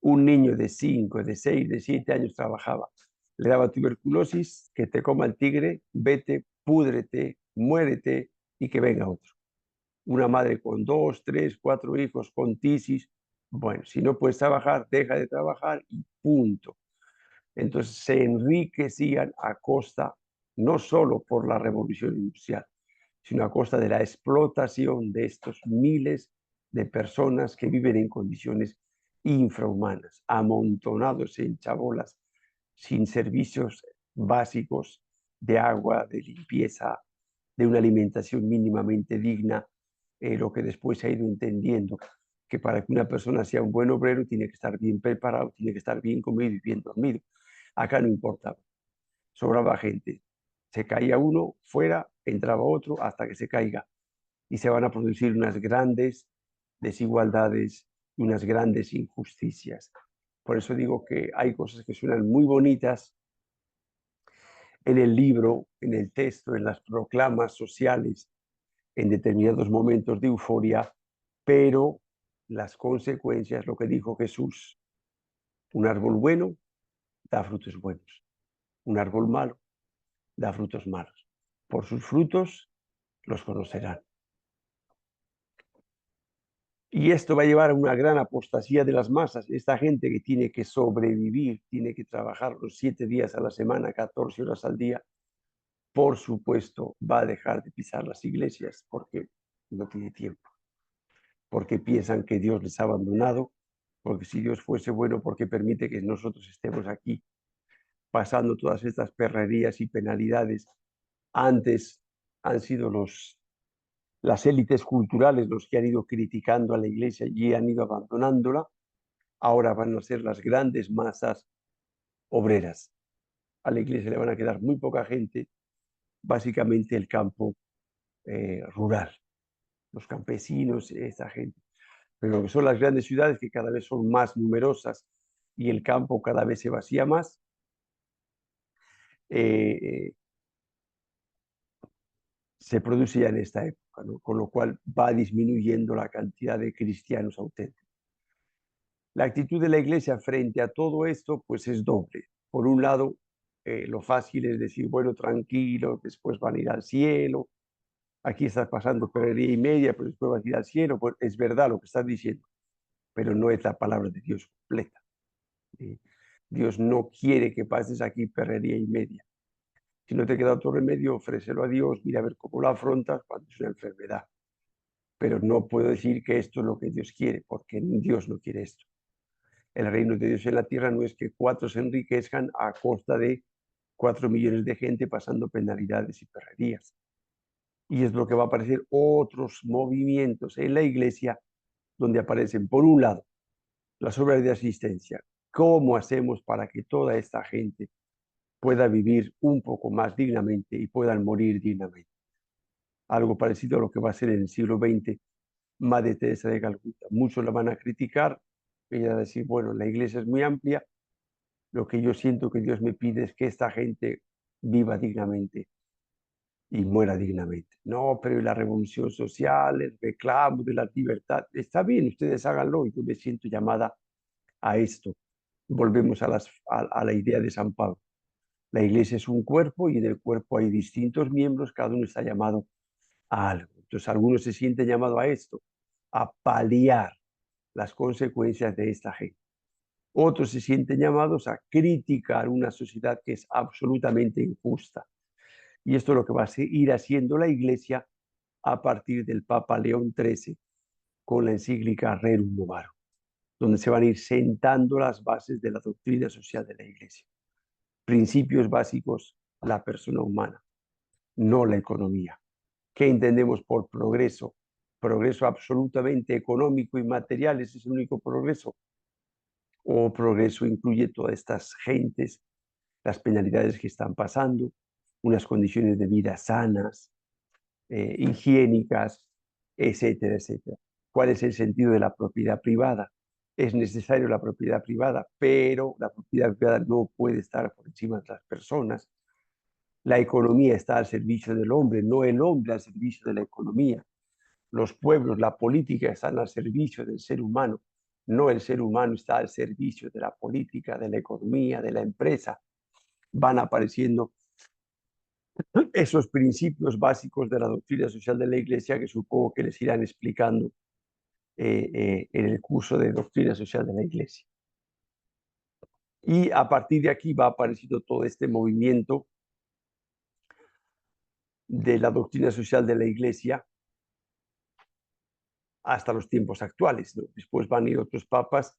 Un niño de 5, de 6, de 7 años trabajaba, le daba tuberculosis, que te coma el tigre, vete, púdrete, muérete y que venga otro. Una madre con 2, 3, 4 hijos con tisis, bueno, si no puedes trabajar, deja de trabajar y punto. Entonces se enriquecían a costa, no solo por la revolución industrial, sino a costa de la explotación de estos miles de personas que viven en condiciones infrahumanas, amontonados en chabolas, sin servicios básicos de agua, de limpieza, de una alimentación mínimamente digna, lo que después se ha ido entendiendo, que para que una persona sea un buen obrero tiene que estar bien preparado, tiene que estar bien comido y bien dormido. Acá no importaba, sobraba gente. Se caía uno, fuera, entraba otro hasta que se caiga. Y se van a producir unas grandes desigualdades y unas grandes injusticias. Por eso digo que hay cosas que suenan muy bonitas en el libro, en el texto, en las proclamas sociales, en determinados momentos de euforia, pero las consecuencias, lo que dijo Jesús, un árbol bueno da frutos buenos, un árbol malo da frutos malos. Por sus frutos los conocerán. Y esto va a llevar a una gran apostasía de las masas. Esta gente que tiene que sobrevivir, tiene que trabajar los 7 días a la semana, 14 horas al día, por supuesto va a dejar de pisar las iglesias porque no tiene tiempo, porque piensan que Dios les ha abandonado, porque si Dios fuese bueno, ¿por qué permite que nosotros estemos aquí pasando todas estas perrerías y penalidades? Antes han sido las élites culturales los que han ido criticando a la iglesia y han ido abandonándola. Ahora van a ser las grandes masas obreras. A la iglesia le van a quedar muy poca gente, básicamente el campo rural, los campesinos, esa gente. Pero lo que son las grandes ciudades, que cada vez son más numerosas y el campo cada vez se vacía más, eh, se produce ya en esta época, ¿no? Con lo cual va disminuyendo la cantidad de cristianos auténticos. La actitud de la iglesia frente a todo esto, pues es doble. Por un lado, lo fácil es decir, bueno, tranquilo, después van a ir al cielo, aquí estás pasando perrería y media, pero después vas a ir al cielo. Pues es verdad lo que estás diciendo, pero no es la palabra de Dios completa. Dios no quiere que pases aquí perrería y media. Si no te queda otro remedio, ofrécelo a Dios, mira a ver cómo lo afrontas cuando es una enfermedad. Pero no puedo decir que esto es lo que Dios quiere, porque Dios no quiere esto. El reino de Dios en la tierra no es que 4 se enriquezcan a costa de 4 millones de gente pasando penalidades y perrerías. Y es lo que va a aparecer otros movimientos en la iglesia donde aparecen, por un lado, las obras de asistencia. ¿Cómo hacemos para que toda esta gente pueda vivir un poco más dignamente y puedan morir dignamente? Algo parecido a lo que va a ser en el siglo XX Madre Teresa de Calcuta. Muchos la van a criticar, ella va a decir, bueno, la iglesia es muy amplia, lo que yo siento que Dios me pide es que esta gente viva dignamente y muera dignamente. No, pero la revolución social, el reclamo de la libertad, está bien, ustedes háganlo, y yo me siento llamada a esto. Volvemos a la idea de San Pablo. La iglesia es un cuerpo y en el cuerpo hay distintos miembros, cada uno está llamado a algo. Entonces, algunos se sienten llamados a esto, a paliar las consecuencias de esta gente. Otros se sienten llamados a criticar una sociedad que es absolutamente injusta. Y esto es lo que va a ir haciendo la iglesia a partir del Papa León XIII con la encíclica Rerum Novarum, donde se van a ir sentando las bases de la doctrina social de la iglesia. Principios básicos, la persona humana, no la economía. ¿Qué entendemos por progreso? Progreso absolutamente económico y material, ese es el único progreso. O progreso incluye todas estas gentes, las penalidades que están pasando, unas condiciones de vida sanas, higiénicas, etcétera, etcétera. ¿Cuál es el sentido de la propiedad privada? Es necesario la propiedad privada, pero la propiedad privada no puede estar por encima de las personas. La economía está al servicio del hombre, no el hombre al servicio de la economía. Los pueblos, la política están al servicio del ser humano, no el ser humano está al servicio de la política, de la economía, de la empresa. Van apareciendo esos principios básicos de la doctrina social de la Iglesia que supongo que les irán explicando en el curso de doctrina social de la Iglesia. Y a partir de aquí va apareciendo todo este movimiento de la doctrina social de la Iglesia hasta los tiempos actuales, ¿no? Después van a ir otros papas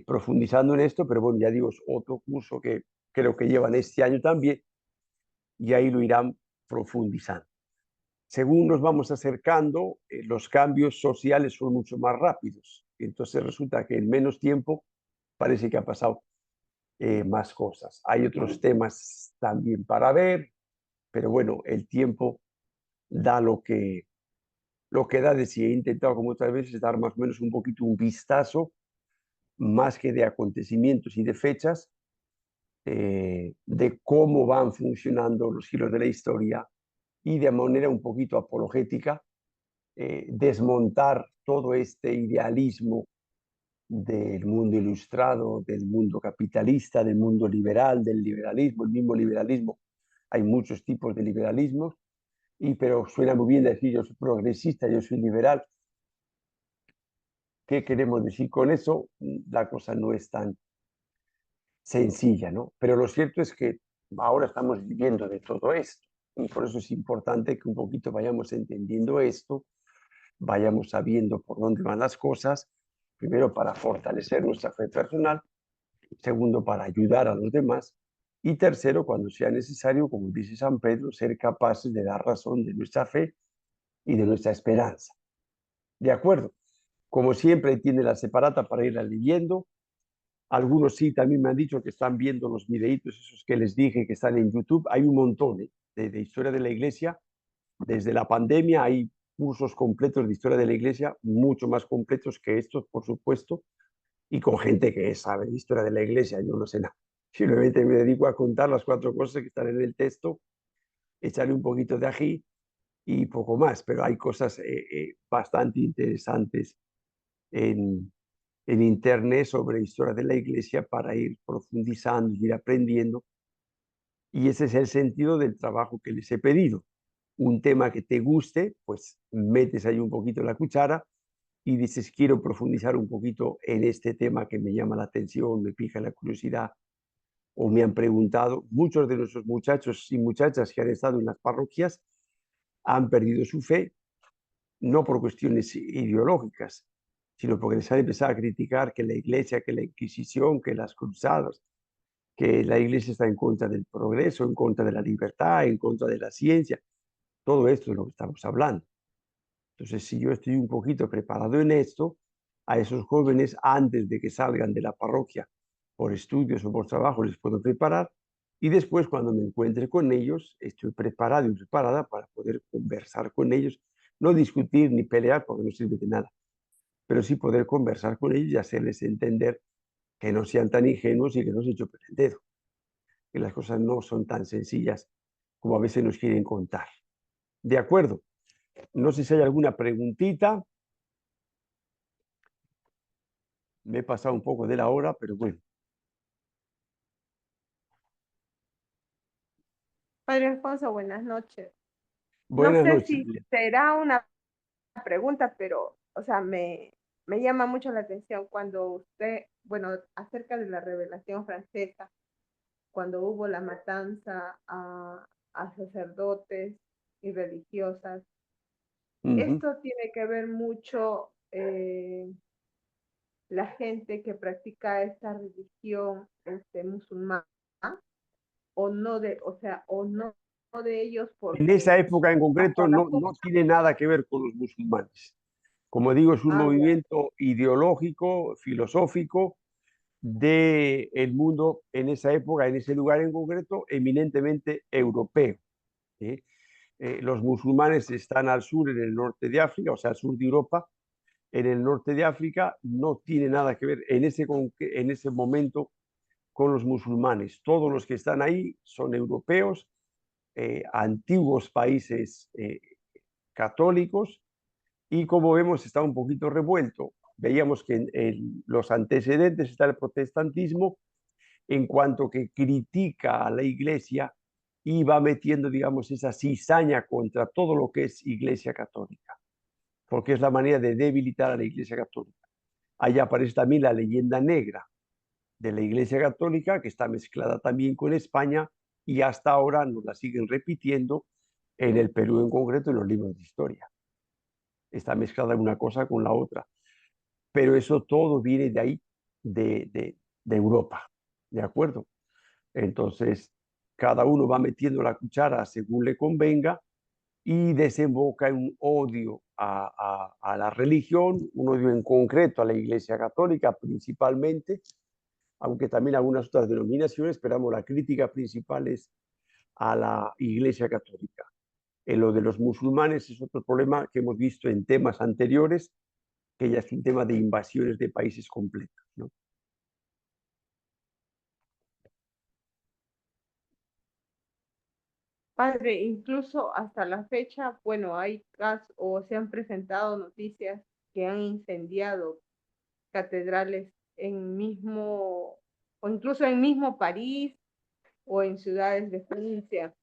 profundizando en esto, pero bueno, ya digo, es otro curso que creo que llevan este año también y ahí lo irán profundizando. Según nos vamos acercando, los cambios sociales son mucho más rápidos. Entonces resulta que en menos tiempo parece que ha pasado más cosas. Hay otros temas también para ver, pero bueno, el tiempo da lo que da de sí. He intentado, como otras veces, dar más o menos un poquito un vistazo, más que de acontecimientos y de fechas, de cómo van funcionando los giros de la historia y de manera un poquito apologética desmontar todo este idealismo del mundo ilustrado, del mundo capitalista, del mundo liberal, del liberalismo, el mismo liberalismo. Hay muchos tipos de liberalismo, pero suena muy bien decir yo soy progresista, yo soy liberal. ¿Qué queremos decir con eso? La cosa no es tan sencilla, ¿no? Pero lo cierto es que ahora estamos viviendo de todo esto y por eso es importante que un poquito vayamos entendiendo esto, vayamos sabiendo por dónde van las cosas, primero para fortalecer nuestra fe personal, segundo para ayudar a los demás y tercero, cuando sea necesario, como dice San Pedro, ser capaces de dar razón de nuestra fe y de nuestra esperanza. ¿De acuerdo? Como siempre, tiene la separata para irla leyendo. Algunos sí también me han dicho que están viendo los videitos, esos que les dije que están en YouTube. Hay un montón de historia de la iglesia. Desde la pandemia hay cursos completos de historia de la iglesia, mucho más completos que estos, por supuesto, y con gente que sabe de historia de la iglesia. Yo no sé nada. Simplemente me dedico a contar las cuatro cosas que están en el texto, echarle un poquito de ají y poco más, pero hay cosas bastante interesantes en, en Internet sobre historia de la iglesia para ir profundizando y ir aprendiendo. Y ese es el sentido del trabajo que les he pedido. Un tema que te guste, pues metes ahí un poquito la cuchara y dices, quiero profundizar un poquito en este tema que me llama la atención, me pica la curiosidad, o me han preguntado. Muchos de nuestros muchachos y muchachas que han estado en las parroquias han perdido su fe, no por cuestiones ideológicas, sino porque les han empezado a criticar que la iglesia, que la Inquisición, que las cruzadas, que la iglesia está en contra del progreso, en contra de la libertad, en contra de la ciencia. Todo esto es lo que estamos hablando. Entonces, si yo estoy un poquito preparado en esto, a esos jóvenes, antes de que salgan de la parroquia por estudios o por trabajo, les puedo preparar. Y después, cuando me encuentre con ellos, estoy preparado y preparada para poder conversar con ellos, no discutir ni pelear porque no sirve de nada, pero sí poder conversar con ellos y hacerles entender que no sean tan ingenuos y que no se chupen el dedo, que las cosas no son tan sencillas como a veces nos quieren contar. ¿De acuerdo? No sé si hay alguna preguntita. Me he pasado un poco de la hora, pero bueno. Padre Alfonso, buenas noches. No Buenas sé noches. si será una pregunta, pero, o sea, me llama mucho la atención cuando usted, bueno, acerca de la Revelación Francesa, cuando hubo la matanza a sacerdotes y religiosas. Uh -huh. Esto tiene que ver mucho la gente que practica esta religión musulmana o no de, o sea, o no de ellos En esa porque época en concreto bajo la no tiene nada que ver con los musulmanes. Como digo, es un ah, ya. movimiento ideológico, filosófico del mundo en esa época, en ese lugar en concreto, eminentemente europeo. ¿Sí? Los musulmanes están al sur, en el norte de África, o sea, al sur de Europa. En el norte de África no tiene nada que ver en ese momento con los musulmanes. Todos los que están ahí son europeos, antiguos países católicos, y como vemos está un poquito revuelto. Veíamos que en los antecedentes está el protestantismo en cuanto que critica a la iglesia y va metiendo, digamos, esa cizaña contra todo lo que es iglesia católica, porque es la manera de debilitar a la iglesia católica. Allá aparece también la leyenda negra de la iglesia católica, que está mezclada también con España y hasta ahora nos la siguen repitiendo en el Perú en concreto en los libros de historia. Está mezclada una cosa con la otra, pero eso todo viene de ahí, de Europa, ¿de acuerdo? Entonces, cada uno va metiendo la cuchara según le convenga y desemboca en un odio a la religión, un odio en concreto a la Iglesia Católica principalmente, aunque también algunas otras denominaciones, pero la crítica principal es a la Iglesia Católica. En lo de los musulmanes es otro problema que hemos visto en temas anteriores, que ya es un tema de invasiones de países completos, ¿no? Padre, incluso hasta la fecha, bueno, hay casos o se han presentado noticias que han incendiado catedrales en mismo, o incluso en mismo París o en ciudades de Francia.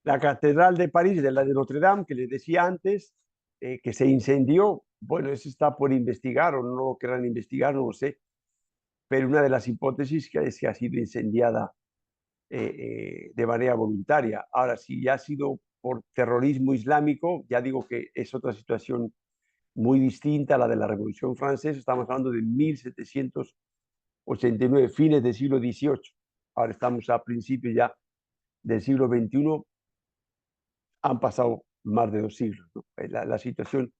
La Catedral de París, de la de Notre Dame, que les decía antes, que se incendió, bueno, eso está por investigar o no lo querrán investigar, no lo sé, pero una de las hipótesis que es que ha sido incendiada de manera voluntaria. Ahora, si ya ha sido por terrorismo islámico, ya digo que es otra situación muy distinta a la de la Revolución Francesa. Estamos hablando de 1789, fines del siglo XVIII. Ahora estamos a principios ya del siglo XXI. Han pasado más de 2 siglos, ¿no? La situación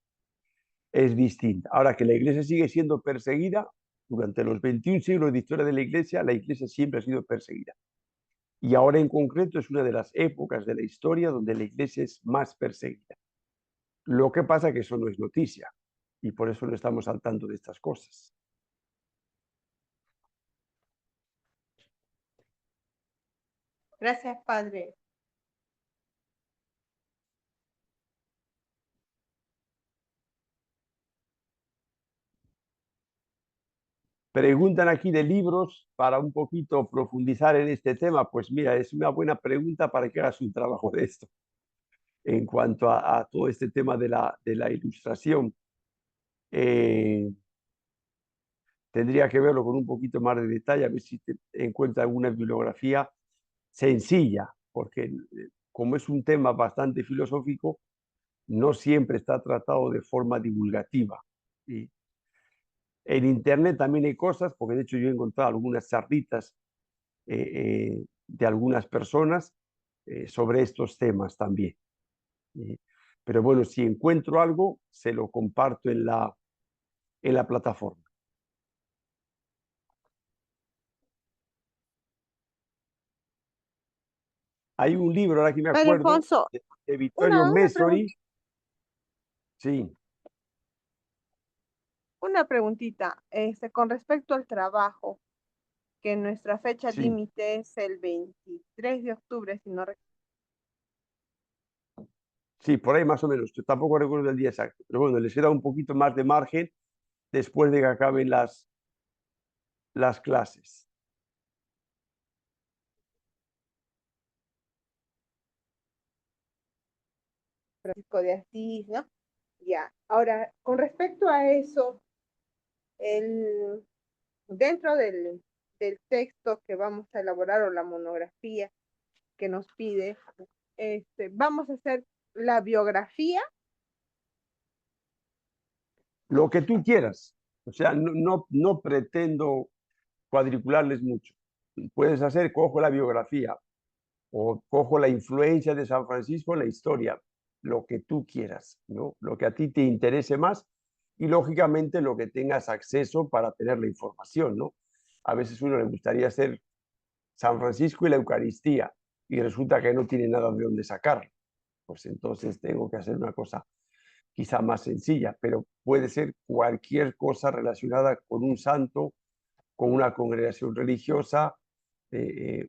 es distinta. Ahora que la Iglesia sigue siendo perseguida, durante los 21 siglos de historia de la Iglesia siempre ha sido perseguida. Y ahora en concreto es una de las épocas de la historia donde la Iglesia es más perseguida. Lo que pasa es que eso no es noticia y por eso no estamos al tanto de estas cosas. Gracias, Padre. Preguntan aquí de libros para un poquito profundizar en este tema. Pues mira, es una buena pregunta para que hagas un trabajo de esto en cuanto a todo este tema de la ilustración. Eh, Tendría que verlo con un poquito más de detalle, a ver si te encuentra alguna bibliografía sencilla, porque como es un tema bastante filosófico, no siempre está tratado de forma divulgativa. Y en Internet también hay cosas, porque de hecho yo he encontrado algunas charlitas de algunas personas sobre estos temas también. Eh, pero bueno, si encuentro algo, se lo comparto en la plataforma. Hay un libro, ahora que me Padre acuerdo, Alfonso, de Vittorio una pregunta, Messori. Sí, una preguntita, con respecto al trabajo, que nuestra fecha sí, límite es el 23 de octubre, si no recuerdo. sí, por ahí más o menos. Yo tampoco recuerdo el día exacto, pero bueno, les he dado un poquito más de margen después de que acaben las clases. Francisco de Asís, ¿no? Ya. Ahora, con respecto a eso, el, dentro del texto que vamos a elaborar o la monografía que nos pide, vamos a hacer la biografía. Lo que tú quieras. O sea, no pretendo cuadricularles mucho. Puedes hacer, cojo la biografía o cojo la influencia de San Francisco en la historia, lo que tú quieras, ¿no? Lo que a ti te interese más y lógicamente lo que tengas acceso para tener la información, ¿no? A veces uno le gustaría hacer San Francisco y la Eucaristía y resulta que no tiene nada de dónde sacarlo. Pues entonces tengo que hacer una cosa quizá más sencilla, pero puede ser cualquier cosa relacionada con un santo, con una congregación religiosa,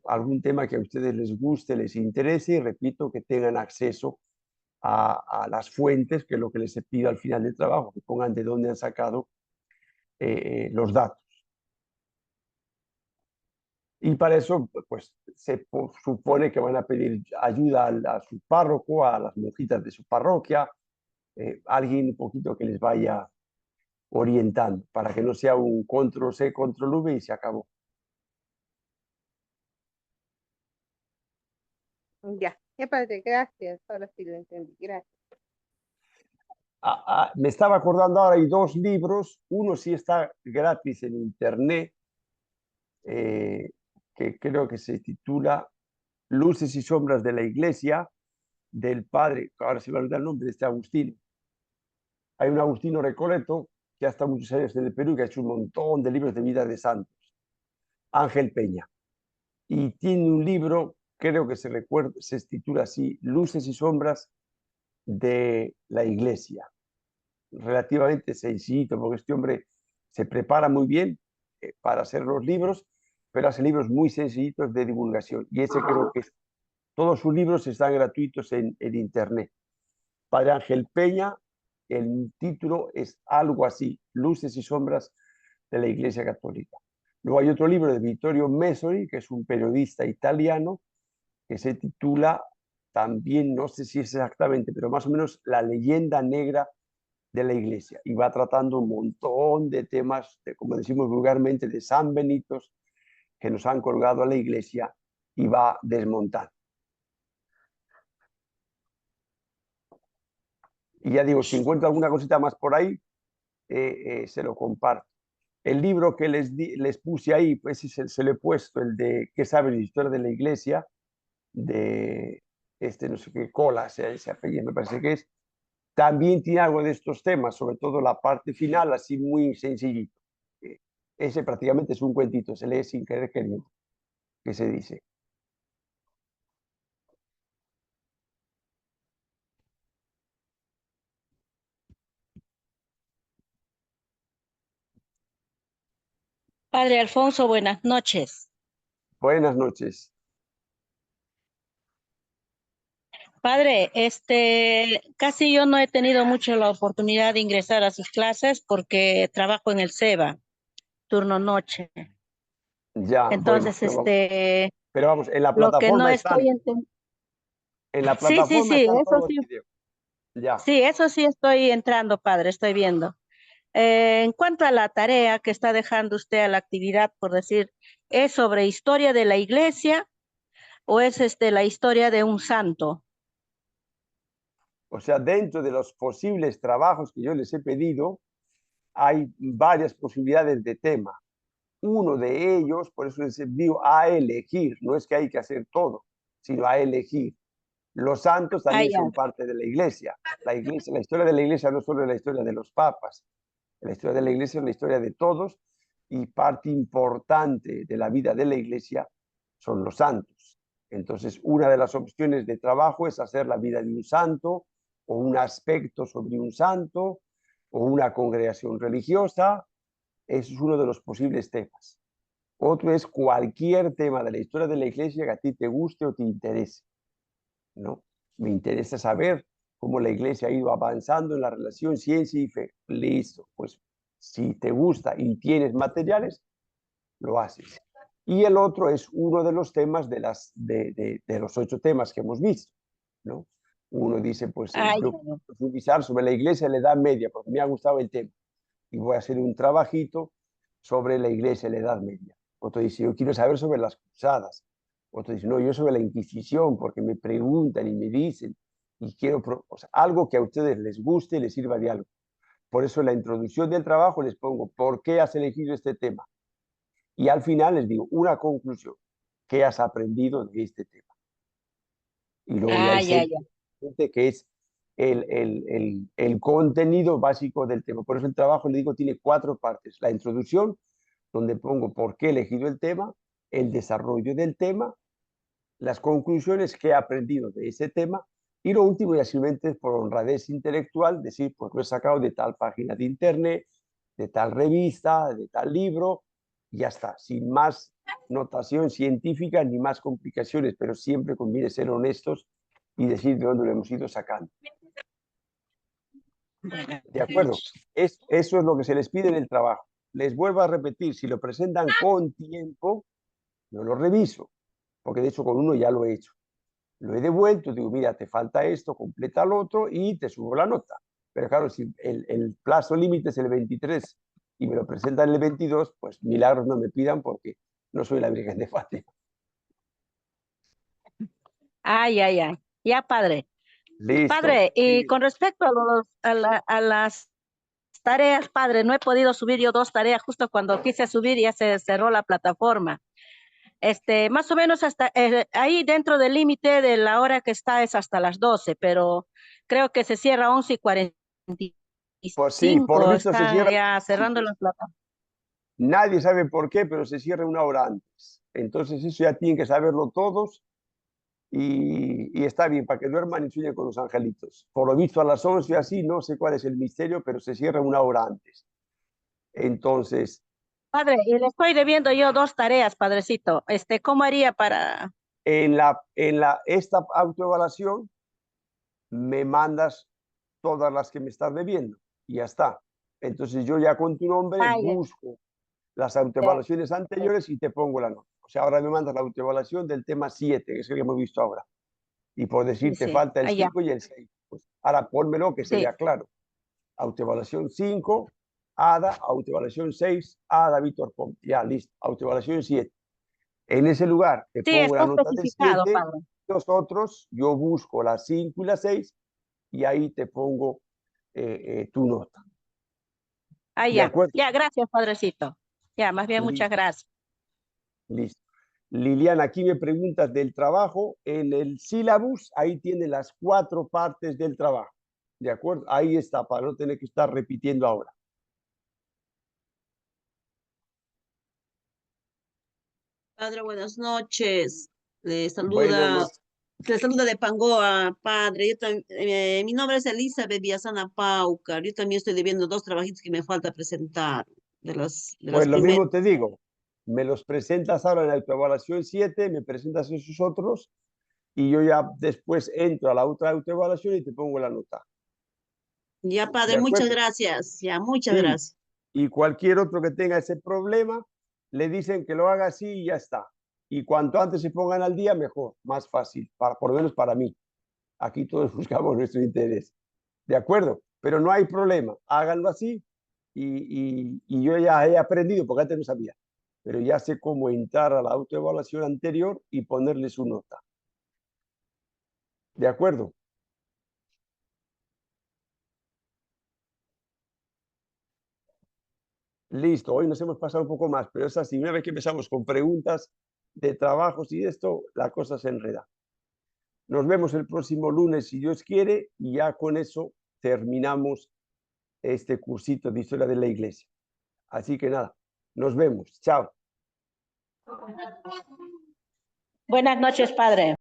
algún tema que a ustedes les guste, les interese y repito, que tengan acceso a las fuentes, que es lo que les pido al final del trabajo, que pongan de dónde han sacado los datos. Y para eso, pues se supone que van a pedir ayuda a su párroco, a las monjitas de su parroquia, alguien un poquito que les vaya orientando, para que no sea un control C, control V y se acabó. Ya, ya padre, gracias. Ahora sí lo entendí. Gracias. Me estaba acordando ahora, hay 2 libros, uno sí está gratis en internet, eh, que creo que se titula Luces y sombras de la Iglesia, del padre, ahora se me olvida el nombre de este Agustino. Hay un Agustino Recoleto que ha estado muchos años en el Perú, que ha hecho un montón de libros de vida de santos, Ángel Peña. Y tiene un libro, creo que se titula así, Luces y sombras de la Iglesia. Relativamente sencillito, porque este hombre se prepara muy bien para hacer los libros, pero hace libros muy sencillitos de divulgación. Y ese creo que es Todos sus libros están gratuitos en internet. Padre Ángel Peña, el título es algo así, Luces y sombras de la Iglesia Católica. Luego hay otro libro de Vittorio Messori, que es un periodista italiano, que se titula también, no sé si es exactamente, pero más o menos La leyenda negra de la Iglesia. Y va tratando un montón de temas, como decimos vulgarmente, de San Benitos, que nos han colgado a la Iglesia, y va desmontando. Y ya digo, si encuentro alguna cosita más por ahí, se lo comparto. El libro que les puse ahí, pues se lo he puesto, el de ¿Qué sabe la historia de la Iglesia? De no sé qué, Cola, ese apellido me parece que es. También tiene algo de estos temas, sobre todo la parte final, así muy sencillito. Ese prácticamente es un cuentito, se lee sin querer queriendo, que se dice. Padre Alfonso, buenas noches. Buenas noches. Padre, casi yo no he tenido mucho la oportunidad de ingresar a sus clases porque trabajo en el SEBA, turno noche. Ya, bueno, Entonces, pero vamos, en la lo que no plataforma están, estoy entendiendo. en la Sí, sí, plataforma sí, están eso todos los sí, videos. Ya. sí, eso sí estoy entrando, padre, estoy viendo. En cuanto a la tarea que está dejando usted a la actividad, por decir, ¿es sobre historia de la iglesia o es la historia de un santo? O sea, dentro de los posibles trabajos que yo les he pedido, hay varias posibilidades de tema. Uno de ellos, por eso les digo a elegir, no es que hay que hacer todo, sino a elegir. Los santos Ah, también ya. son parte de la iglesia. La historia de la iglesia no solo es la historia de los papas, la historia de la iglesia es la historia de todos, y parte importante de la vida de la iglesia son los santos. Entonces, una de las opciones de trabajo es hacer la vida de un santo, o un aspecto sobre un santo, o una congregación religiosa. Eso es uno de los posibles temas. Otro es cualquier tema de la historia de la iglesia que a ti te guste o te interese, ¿no? Me interesa saber cómo la iglesia ha ido avanzando en la relación ciencia y fe. Listo, pues si te gusta y tienes materiales, lo haces. Y el otro es uno de los temas de los 8 temas que hemos visto, ¿no? Uno dice, pues Ah, yo profundizar sobre la iglesia en la Edad Media, porque me ha gustado el tema, y voy a hacer un trabajito sobre la iglesia en la Edad Media. Otro dice, yo quiero saber sobre las cruzadas. Otro dice, no, yo sobre la Inquisición, porque me preguntan y me dicen, y quiero, o sea, algo que a ustedes les guste y les sirva de algo. Por eso en la introducción del trabajo les pongo, ¿por qué has elegido este tema? Y al final les digo, una conclusión, ¿qué has aprendido de este tema? Y luego ya hay ya, ya. gente que es el contenido básico del tema. Por eso el trabajo, le digo, tiene 4 partes. La introducción, donde pongo por qué he elegido el tema, el desarrollo del tema, las conclusiones que he aprendido de ese tema, y lo último, ya simplemente por honradez intelectual, decir, pues lo he sacado de tal página de internet, de tal revista, de tal libro, y ya está, sin más notación científica ni más complicaciones, pero siempre conviene ser honestos y decir de dónde lo hemos ido sacando. ¿De acuerdo? Eso es lo que se les pide en el trabajo. Les vuelvo a repetir, si lo presentan con tiempo, yo lo reviso, porque de hecho con uno ya lo he hecho. Lo he devuelto, digo, mira, te falta esto, completa lo otro y te subo la nota. Pero claro, si el plazo límite es el 23 y me lo presentan el 22, pues milagros no me pidan porque no soy la Virgen de Fátima. Ya. Ya, padre. Listo. Padre, y Sí. con respecto a las tareas, padre, no he podido subir yo 2 tareas justo cuando quise subir ya se cerró la plataforma. Más o menos hasta ahí dentro del límite de la hora que está es hasta las 12, pero creo que se cierra 11:45, Pues sí, por visto se están cierra ya cerrando antes. las plataformas. Nadie sabe por qué, pero se cierra una hora antes. Entonces eso ya tienen que saberlo todos, y está bien para que duerman y sueñen con los angelitos. Por lo visto a las 11 así, no sé cuál es el misterio, pero se cierra una hora antes. Entonces, Padre, y le estoy debiendo yo 2 tareas, padrecito. ¿Cómo haría para? esta autoevaluación me mandas todas las que me estás debiendo y ya está. Entonces yo ya con tu nombre busco las autoevaluaciones anteriores y te pongo la nota. O sea, ahora me mandas la autoevaluación del tema 7, que es el que hemos visto ahora. Y por decir, te falta el 5 y el 6. Pues ahora pónmelo que se vea claro. Autoevaluación 5, Ada, autoevaluación 6, Ada Víctor Pom. Ya, listo. Autoevaluación 7. En ese lugar te pongo la nota del 7. Los otros, yo busco las 5 y las 6 y ahí te pongo tu nota. Ya, gracias, padrecito. Ya, más bien, muchas gracias. Listo. Liliana, aquí me preguntas del trabajo. En el sílabus, ahí tiene las 4 partes del trabajo. ¿De acuerdo? Ahí está, para no tener que estar repitiendo ahora. Padre, buenas noches. Le saluda de Pangoa, padre. Mi nombre es Elizabeth Villasana Paucar. Yo también estoy debiendo 2 trabajitos que me falta presentar. Pues lo mismo te digo. Me los presentas ahora en la autoevaluación 7, me presentas esos otros y yo ya después entro a la otra autoevaluación y te pongo la nota. Ya, padre, muchas gracias. Ya, muchas gracias. Y cualquier otro que tenga ese problema, le dicen que lo haga así y ya está. Y cuanto antes se pongan al día, mejor, más fácil, por lo menos para mí. Aquí todos buscamos nuestro interés. ¿De acuerdo? Pero no hay problema, háganlo así y yo ya he aprendido, porque antes no sabía, pero ya sé cómo entrar a la autoevaluación anterior y ponerle su nota. ¿De acuerdo? Listo, hoy nos hemos pasado un poco más, pero es así, una vez que empezamos con preguntas de trabajos y esto, la cosa se enreda. Nos vemos el próximo lunes, si Dios quiere, y ya con eso terminamos este cursito de historia de la iglesia. Así que nada, nos vemos. Chao. Buenas noches, padre.